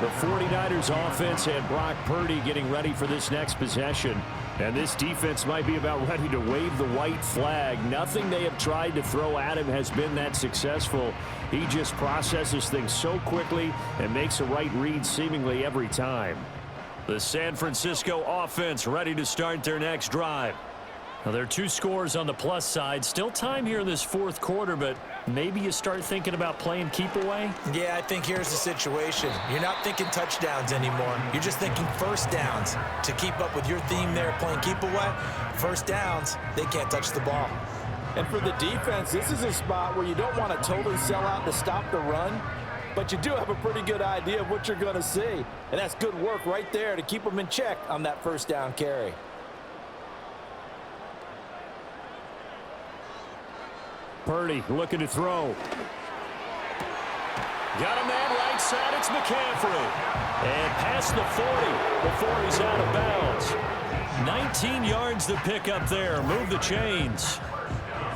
The 49ers offense and Brock Purdy getting ready for this next possession. And this defense might be about ready to wave the white flag. Nothing they have tried to throw at him has been that successful. He just processes things so quickly and makes a right read seemingly every time. The San Francisco offense ready to start their next drive. Now, there are 2 scores on the plus side. Still time here in this 4th quarter, but maybe you start thinking about playing keep away? Yeah, I think here's the situation. You're not thinking touchdowns anymore. You're just thinking first downs. To keep up with your theme there, playing keep away, first downs, they can't touch the ball. And for the defense, this is a spot where you don't want to totally sell out to stop the run, but you do have a pretty good idea of what you're going to see. And that's good work right there to keep them in check on that first down carry. Purdy looking to throw. Got him that right side. It's McCaffrey. And past the 40 before he's out of bounds. 19 yards to pick up there. Move the chains.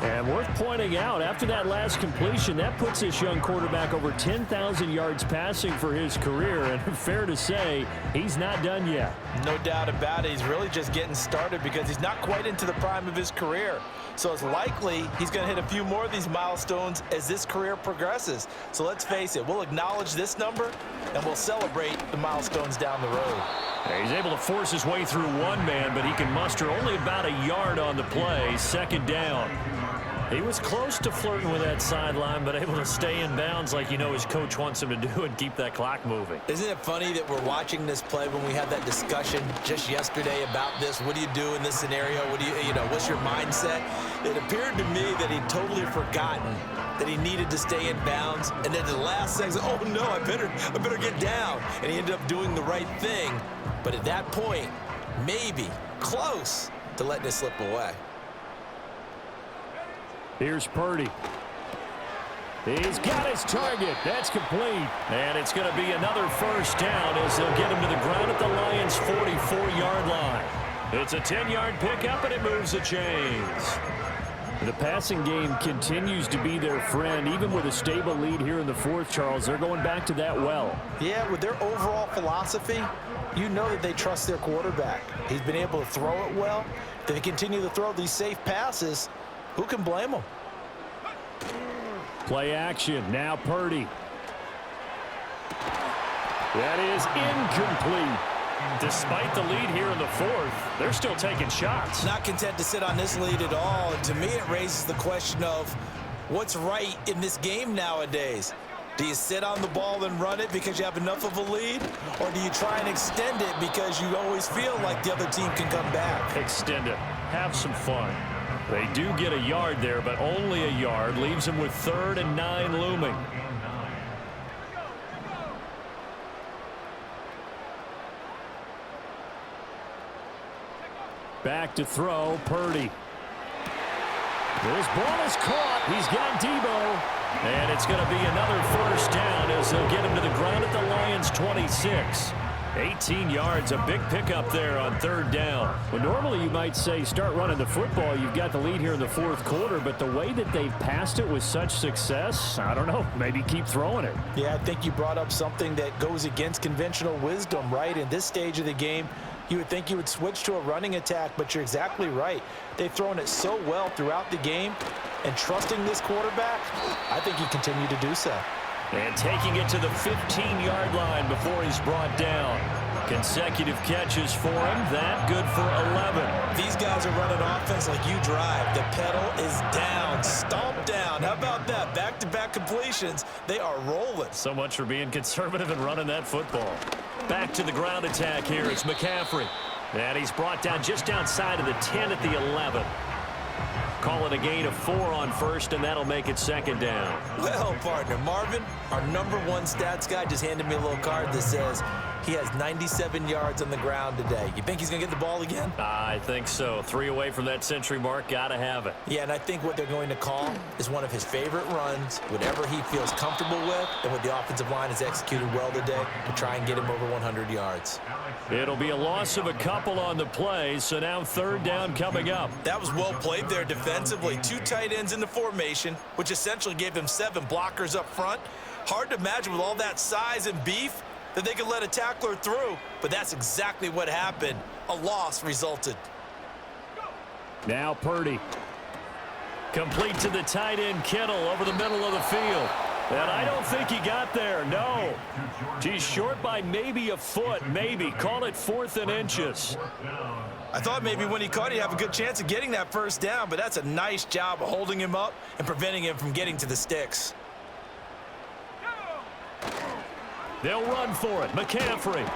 And worth pointing out, after that last completion, that puts this young quarterback over 10,000 yards passing for his career. And fair to say, he's not done yet. No doubt about it. He's really just getting started because he's not quite into the prime of his career. So it's likely he's going to hit a few more of these milestones as this career progresses. So let's face it, we'll acknowledge this number and we'll celebrate the milestones down the road. He's able to force his way through one man, but he can muster only about a yard on the play. 2nd down. He was close to flirting with that sideline, but able to stay in bounds like you know his coach wants him to do and keep that clock moving. Isn't it funny that we're watching this play when we had that discussion just yesterday about this? What do you do in this scenario? What do you know, what's your mindset? It appeared to me that he'd totally forgotten that he needed to stay in bounds, and then the last second, oh no, I better get down. And he ended up doing the right thing. But at that point, maybe close to letting it slip away. Here's Purdy. He's got his target. That's complete. And it's going to be another first down as they'll get him to the ground at the Lions' 44-yard line. It's a 10-yard pickup, and it moves the chains. The passing game continues to be their friend. Even with a stable lead here in the 4th, Charles, they're going back to that well. Yeah, with their overall philosophy, you know that they trust their quarterback. He's been able to throw it well. If they continue to throw these safe passes, who can blame them? Play action. Now Purdy. That is incomplete. Despite the lead here in the 4th, they're still taking shots. Not content to sit on this lead at all. And to me, it raises the question of what's right in this game nowadays. Do you sit on the ball and run it because you have enough of a lead? Or do you try and extend it because you always feel like the other team can come back? Extend it. Have some fun. They do get a yard there, but only a yard. Leaves them with 3rd and 9 looming. Back to throw, Purdy. This ball is caught. He's got Debo. And it's going to be another first down as they'll get him to the ground at the Lions' 26. 18 yards, a big pickup there on 3rd down. Well, normally you might say start running the football. You've got the lead here in the 4th quarter, but the way that they've passed it with such success, I don't know, maybe keep throwing it. Yeah, I think you brought up something that goes against conventional wisdom, right? In this stage of the game, you would think you would switch to a running attack, but you're exactly right. They've thrown it so well throughout the game, and trusting this quarterback, I think he continued to do so. And taking it to the 15-yard line before he's brought down. Consecutive catches for him. That good for 11. These guys are running offense like you drive. The pedal is down, stomp down. How about that? Back-to-back completions. They are rolling. So much for being conservative and running that football. Back to the ground attack here. It's McCaffrey. And he's brought down just outside of the 10 at the 11. Call it a gain of 4 on first, and that'll make it second down. Well, partner, Marvin, our #1 stats guy, just handed me a little card that says he has 97 yards on the ground today. You think he's going to get the ball again? I think so. 3 away from that century mark. Got to have it. Yeah, and I think what they're going to call is one of his favorite runs, whatever he feels comfortable with, and what the offensive line has executed well today to try and get him over 100 yards. It'll be a loss of a couple on the play, so now third down coming up. That was well played there defensively. 2 tight ends in the formation, which essentially gave them 7 blockers up front. Hard to imagine with all that size and beef that they could let a tackler through, but that's exactly what happened. A loss resulted. Now Purdy. Complete to the tight end Kittle over the middle of the field. And I don't think he got there, no. He's short by maybe a foot, maybe. Call it 4th and inches. I thought maybe when he caught, he'd have a good chance of getting that first down, but that's a nice job of holding him up and preventing him from getting to the sticks. They'll run for it. McCaffrey.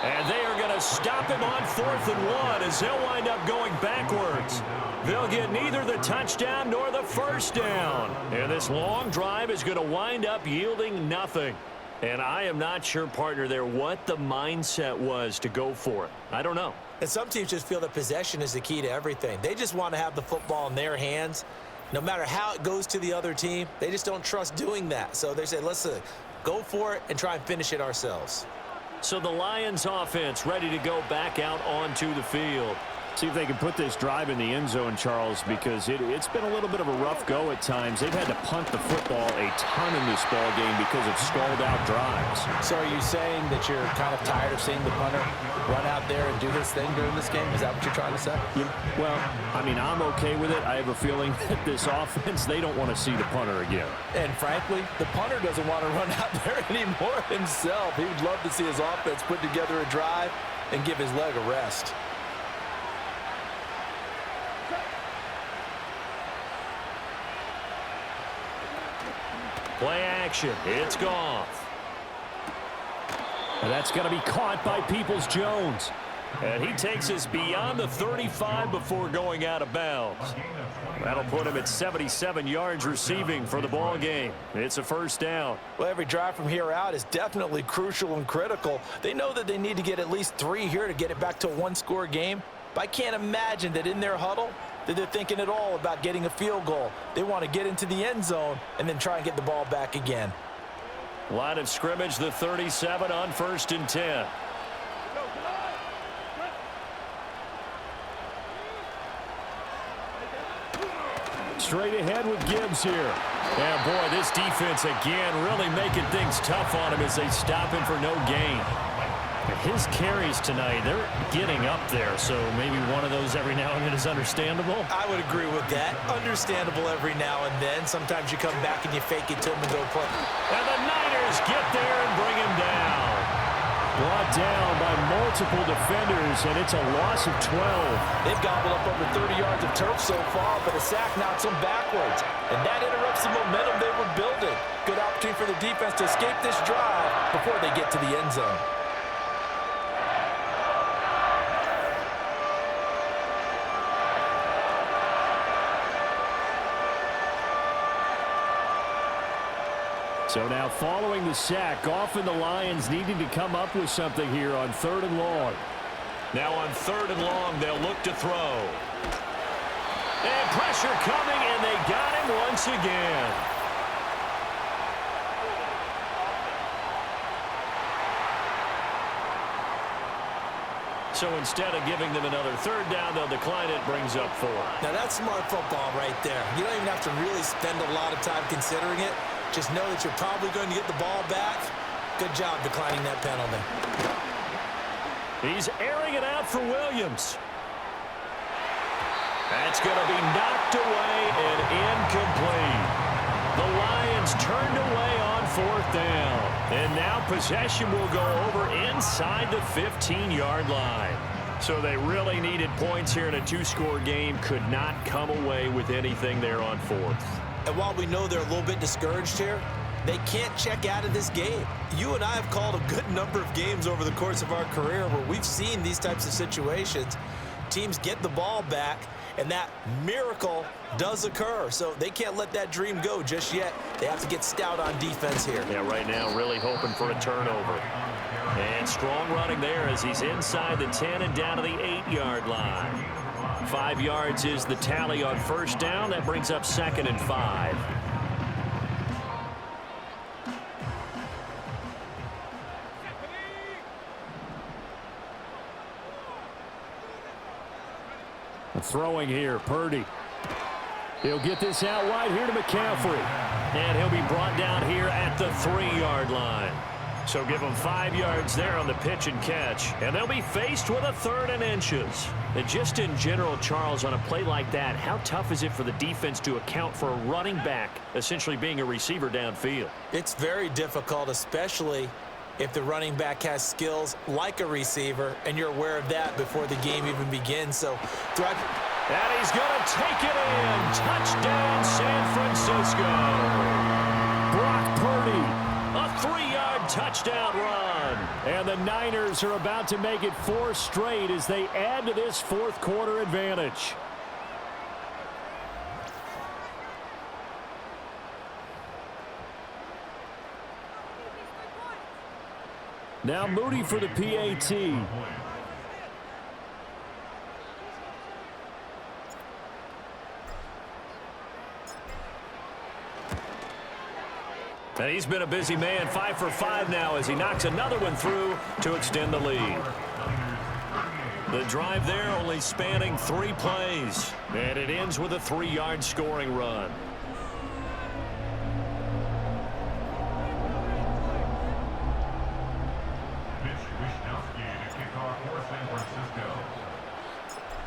And they are going to stop him on 4th and 1 as they'll wind up going backwards. They'll get neither the touchdown nor the first down. And this long drive is going to wind up yielding nothing. And I am not sure, partner, there what the mindset was to go for it. I don't know. And some teams just feel that possession is the key to everything. They just want to have the football in their hands. No matter how it goes to the other team, they just don't trust doing that. So they say, listen, go for it and try and finish it ourselves. So the Lions offense ready to go back out onto the field. See if they can put this drive in the end zone, Charles, because it's been a little bit of a rough go at times. They've had to punt the football a ton in this ball game because of stalled-out drives. So are you saying that you're kind of tired of seeing the punter run out there and do his thing during this game? Is that what you're trying to say? Yeah, well, I mean, I'm okay with it. I have a feeling that this offense, they don't want to see the punter again. And frankly, the punter doesn't want to run out there anymore himself. He would love to see his offense put together a drive and give his leg a rest. Play action. It's Goff. And that's going to be caught by Peoples-Jones. And he takes us beyond the 35 before going out of bounds. That'll put him at 77 yards receiving for the ball game. It's a first down. Well, every drive from here out is definitely crucial and critical. They know that they need to get at least 3 here to get it back to a 1-score game. But I can't imagine that in their huddle that they're thinking at all about getting a field goal. They want to get into the end zone and then try and get the ball back again. Line of scrimmage, the 37 on 1st and 10. Straight ahead with Gibbs here. Yeah, boy, this defense again really making things tough on him as they stop him for no gain. His carries tonight, they're getting up there, so maybe one of those every now and then is understandable. I would agree with that. Understandable every now and then. Sometimes you come back and you fake it to him and go play. And the Niners get there and bring him down. Brought down by multiple defenders, and it's a loss of 12. They've gobbled up over 30 yards of turf so far, but a sack knocks them backwards. And that interrupts the momentum they were building. Good opportunity for the defense to escape this drive before they get to the end zone. So now following the sack, Goff and the Lions needing to come up with something here on 3rd and long. Now on 3rd and long, they'll look to throw. And pressure coming, and they got him once again. So instead of giving them another 3rd down, they'll decline it, brings up 4. Now that's smart football right there. You don't even have to really spend a lot of time considering it. Just know that you're probably going to get the ball back. Good job declining that penalty. He's airing it out for Williams. That's going to be knocked away and incomplete. The Lions turned away on 4th down. And now possession will go over inside the 15-yard line. So they really needed points here in a 2-score game. Could not come away with anything there on 4th. And while we know they're a little bit discouraged here, they can't check out of this game. You and I have called a good number of games over the course of our career where we've seen these types of situations. Teams get the ball back, and that miracle does occur. So they can't let that dream go just yet. They have to get stout on defense here. Yeah, right now really hoping for a turnover. And strong running there as he's inside the 10 and down to the 8-yard line. 5 yards is the tally on 1st down. That brings up 2nd and 5. Throwing here, Purdy. He'll get this out wide here to McCaffrey. And he'll be brought down here at the 3-yard line. So give them 5 yards there on the pitch and catch. And they'll be faced with a 3rd and inches. And just in general, Charles, on a play like that, how tough is it for the defense to account for a running back essentially being a receiver downfield? It's very difficult, especially if the running back has skills like a receiver, and you're aware of that before the game even begins. So, and he's going to take it in. Touchdown, San Francisco. Brock Purdy. A 3-yard touchdown run. And the Niners are about to make it 4 straight as they add to this 4th quarter advantage. Now Moody for the PAT. And he's been a busy man, 5 for 5 now as he knocks another one through to extend the lead. The drive there only spanning 3 plays. And it ends with a 3-yard scoring run.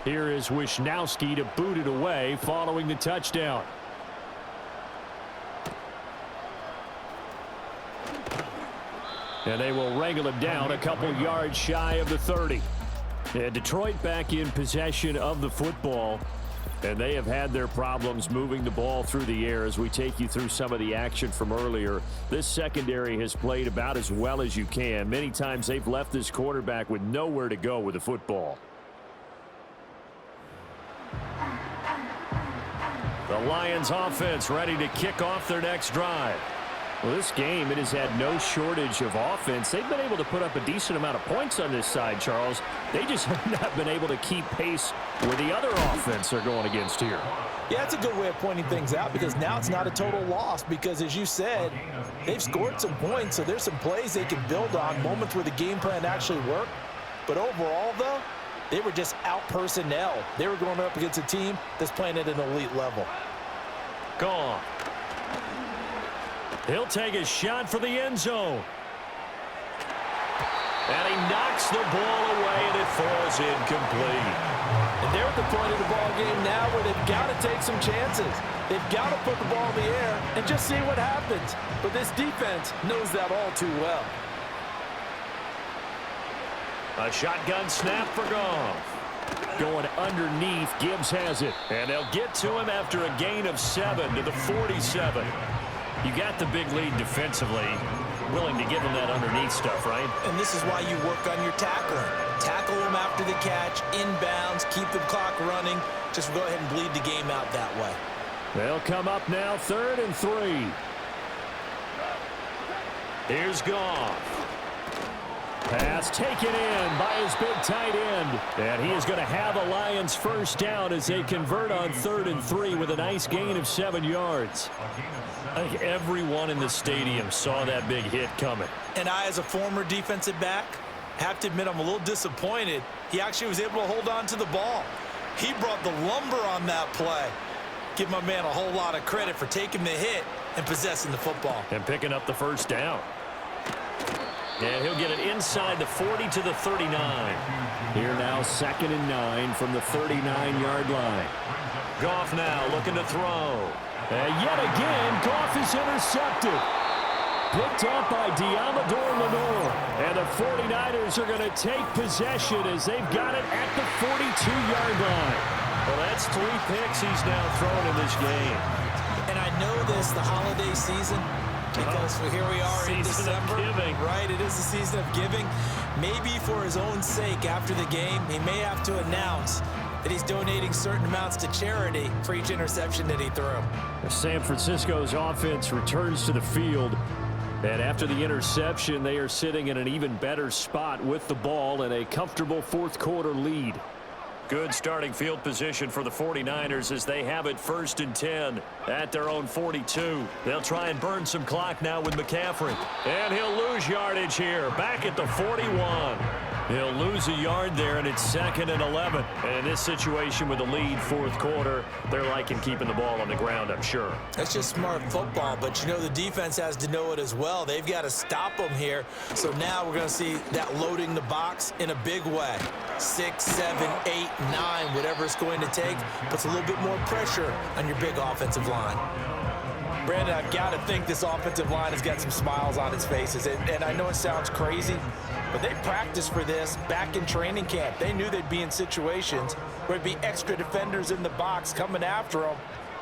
Here is Wisnowski to boot it away following the touchdown. And they will wrangle him down a couple yards shy of the 30. And Detroit back in possession of the football. And they have had their problems moving the ball through the air as we take you through some of the action from earlier. This secondary has played about as well as you can. Many times they've left this quarterback with nowhere to go with the football. The Lions offense ready to kick off their next drive. Well, this game, it has had no shortage of offense. They've been able to put up a decent amount of points on this side, Charles. They just have not been able to keep pace with the other offense they're going against here. Yeah, it's a good way of pointing things out because now it's not a total loss because, as you said, they've scored some points, so there's some plays they can build on, moments where the game plan actually worked. But overall, though, they were just out-personnel. They were going up against a team that's playing at an elite level. Gone. He'll take a shot for the end zone. And he knocks the ball away, and it falls incomplete. And they're at the point of the ball game now where they've got to take some chances. They've got to put the ball in the air and just see what happens. But this defense knows that all too well. A shotgun snap for Goff. Going underneath, Gibbs has it. And they'll get to him after a gain of 7 to the 47. You got the big lead defensively. Willing to give him that underneath stuff, right? And this is why you work on your tackling. Tackle them after the catch, inbounds, keep the clock running. Just go ahead and bleed the game out that way. They'll come up now 3rd and 3. Here's Goff. Pass taken in by his big tight end. And he is going to have a Lions first down as they convert on 3rd and 3 with a nice gain of 7 yards. I think everyone in the stadium saw that big hit coming. And I, as a former defensive back, have to admit I'm a little disappointed. He actually was able to hold on to the ball. He brought the lumber on that play. Give my man a whole lot of credit for taking the hit and possessing the football. And picking up the first down. And he'll get it inside the 40 to the 39. Here now 2nd and 9 from the 39-yard line. Goff now looking to throw. And yet again, Goff is intercepted. Picked off by Diamador Lenore. And the 49ers are going to take possession as they've got it at the 42-yard line. Well, that's 3 picks he's now thrown in this game. And I know this, the holiday season, because here we are in December. Season of giving. Right, it is the season of giving. Maybe for his own sake after the game, he may have to announce that he's donating certain amounts to charity for each interception that he threw. San Francisco's offense returns to the field. And after the interception, they are sitting in an even better spot with the ball and a comfortable fourth-quarter lead. Good starting field position for the 49ers as they have it 1st and 10 at their own 42. They'll try and burn some clock now with McCaffrey. And he'll lose yardage here, back at the 41. He'll lose a yard there, and it's 2nd and 11. And in this situation with the lead, fourth quarter, they're liking keeping the ball on the ground, I'm sure. That's just smart football, but you know the defense has to know it as well. They've got to stop them here. So now we're going to see that loading the box in a big way. 6, 7, 8, 9, whatever it's going to take, puts a little bit more pressure on your big offensive line. Brandon, I've got to think this offensive line has got some smiles on its faces. And I know it sounds crazy, but they practiced for this back in training camp. They knew they'd be in situations where there'd be extra defenders in the box coming after them,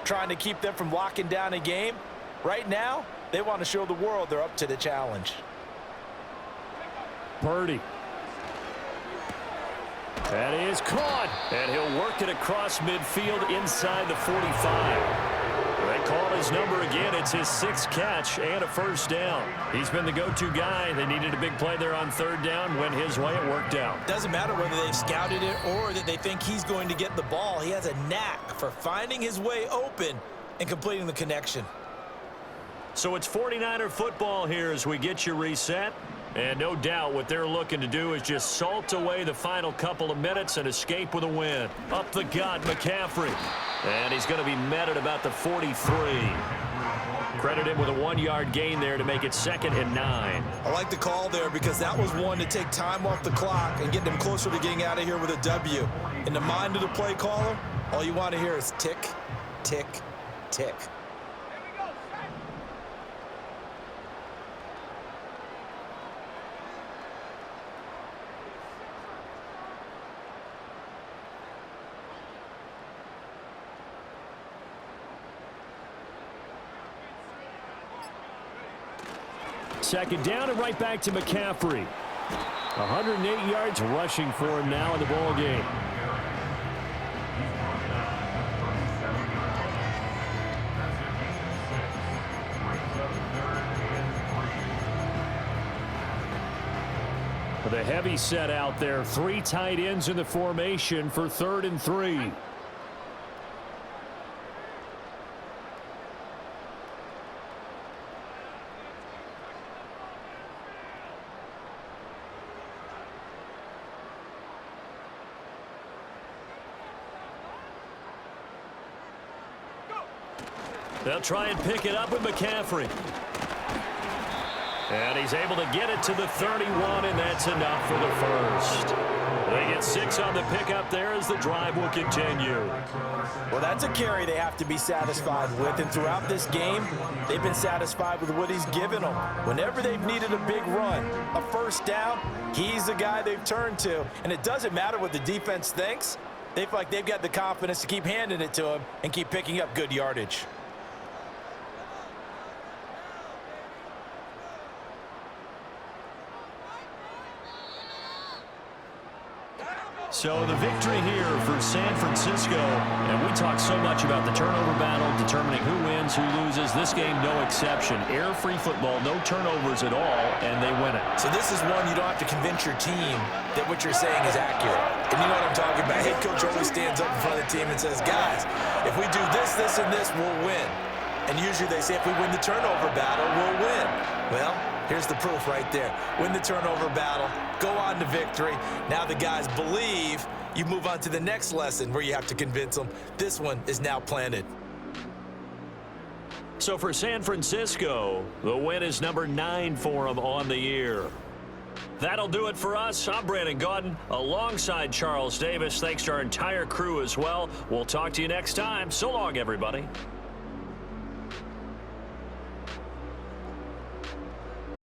trying to keep them from locking down a game. Right now, they want to show the world they're up to the challenge. Purdy. That is caught. And he'll work it across midfield inside the 45. They call his number again. It's his 6th catch and a first down. He's been the go-to guy. They needed a big play there on 3rd down. Went his way. It worked out. Doesn't matter whether they've scouted it or that they think he's going to get the ball. He has a knack for finding his way open and completing the connection. So it's 49er football here as we get you reset. And no doubt what they're looking to do is just salt away the final couple of minutes and escape with a win. Up the gut, McCaffrey. And he's going to be met at about the 43. Credit him with a 1-yard gain there to make it 2nd and 9. I like the call there because that was one to take time off the clock and get them closer to getting out of here with a W. In the mind of the play caller, all you want to hear is tick, tick, tick. Second down and right back to McCaffrey. 108 yards rushing for him now in the ball game. The heavy set out there. 3 tight ends in the formation for 3rd and 3. They'll try and pick it up with McCaffrey. And he's able to get it to the 31, and that's enough for the first. They get 6 on the pickup there as the drive will continue. Well, that's a carry they have to be satisfied with, and throughout this game, they've been satisfied with what he's given them. Whenever they've needed a big run, a first down, he's the guy they've turned to, and it doesn't matter what the defense thinks. They feel like they've got the confidence to keep handing it to him and keep picking up good yardage. So the victory here for San Francisco, and we talk so much about the turnover battle, determining who wins, who loses. This game, no exception. Air-free football, no turnovers at all, and they win it. So this is one you don't have to convince your team that what you're saying is accurate. And you know what I'm talking about. Head coach always stands up in front of the team and says, guys, if we do this, this, and this, we'll win. And usually they say if we win the turnover battle, we'll win. Well, here's the proof right there. Win the turnover battle, go on to victory. Now the guys believe. You move on to the next lesson where you have to convince them. This one is now planted. So for San Francisco, the win is number 9 for them on the year. That'll do it for us. I'm Brandon Gaudin alongside Charles Davis. Thanks to our entire crew as well. We'll talk to you next time. So long, everybody.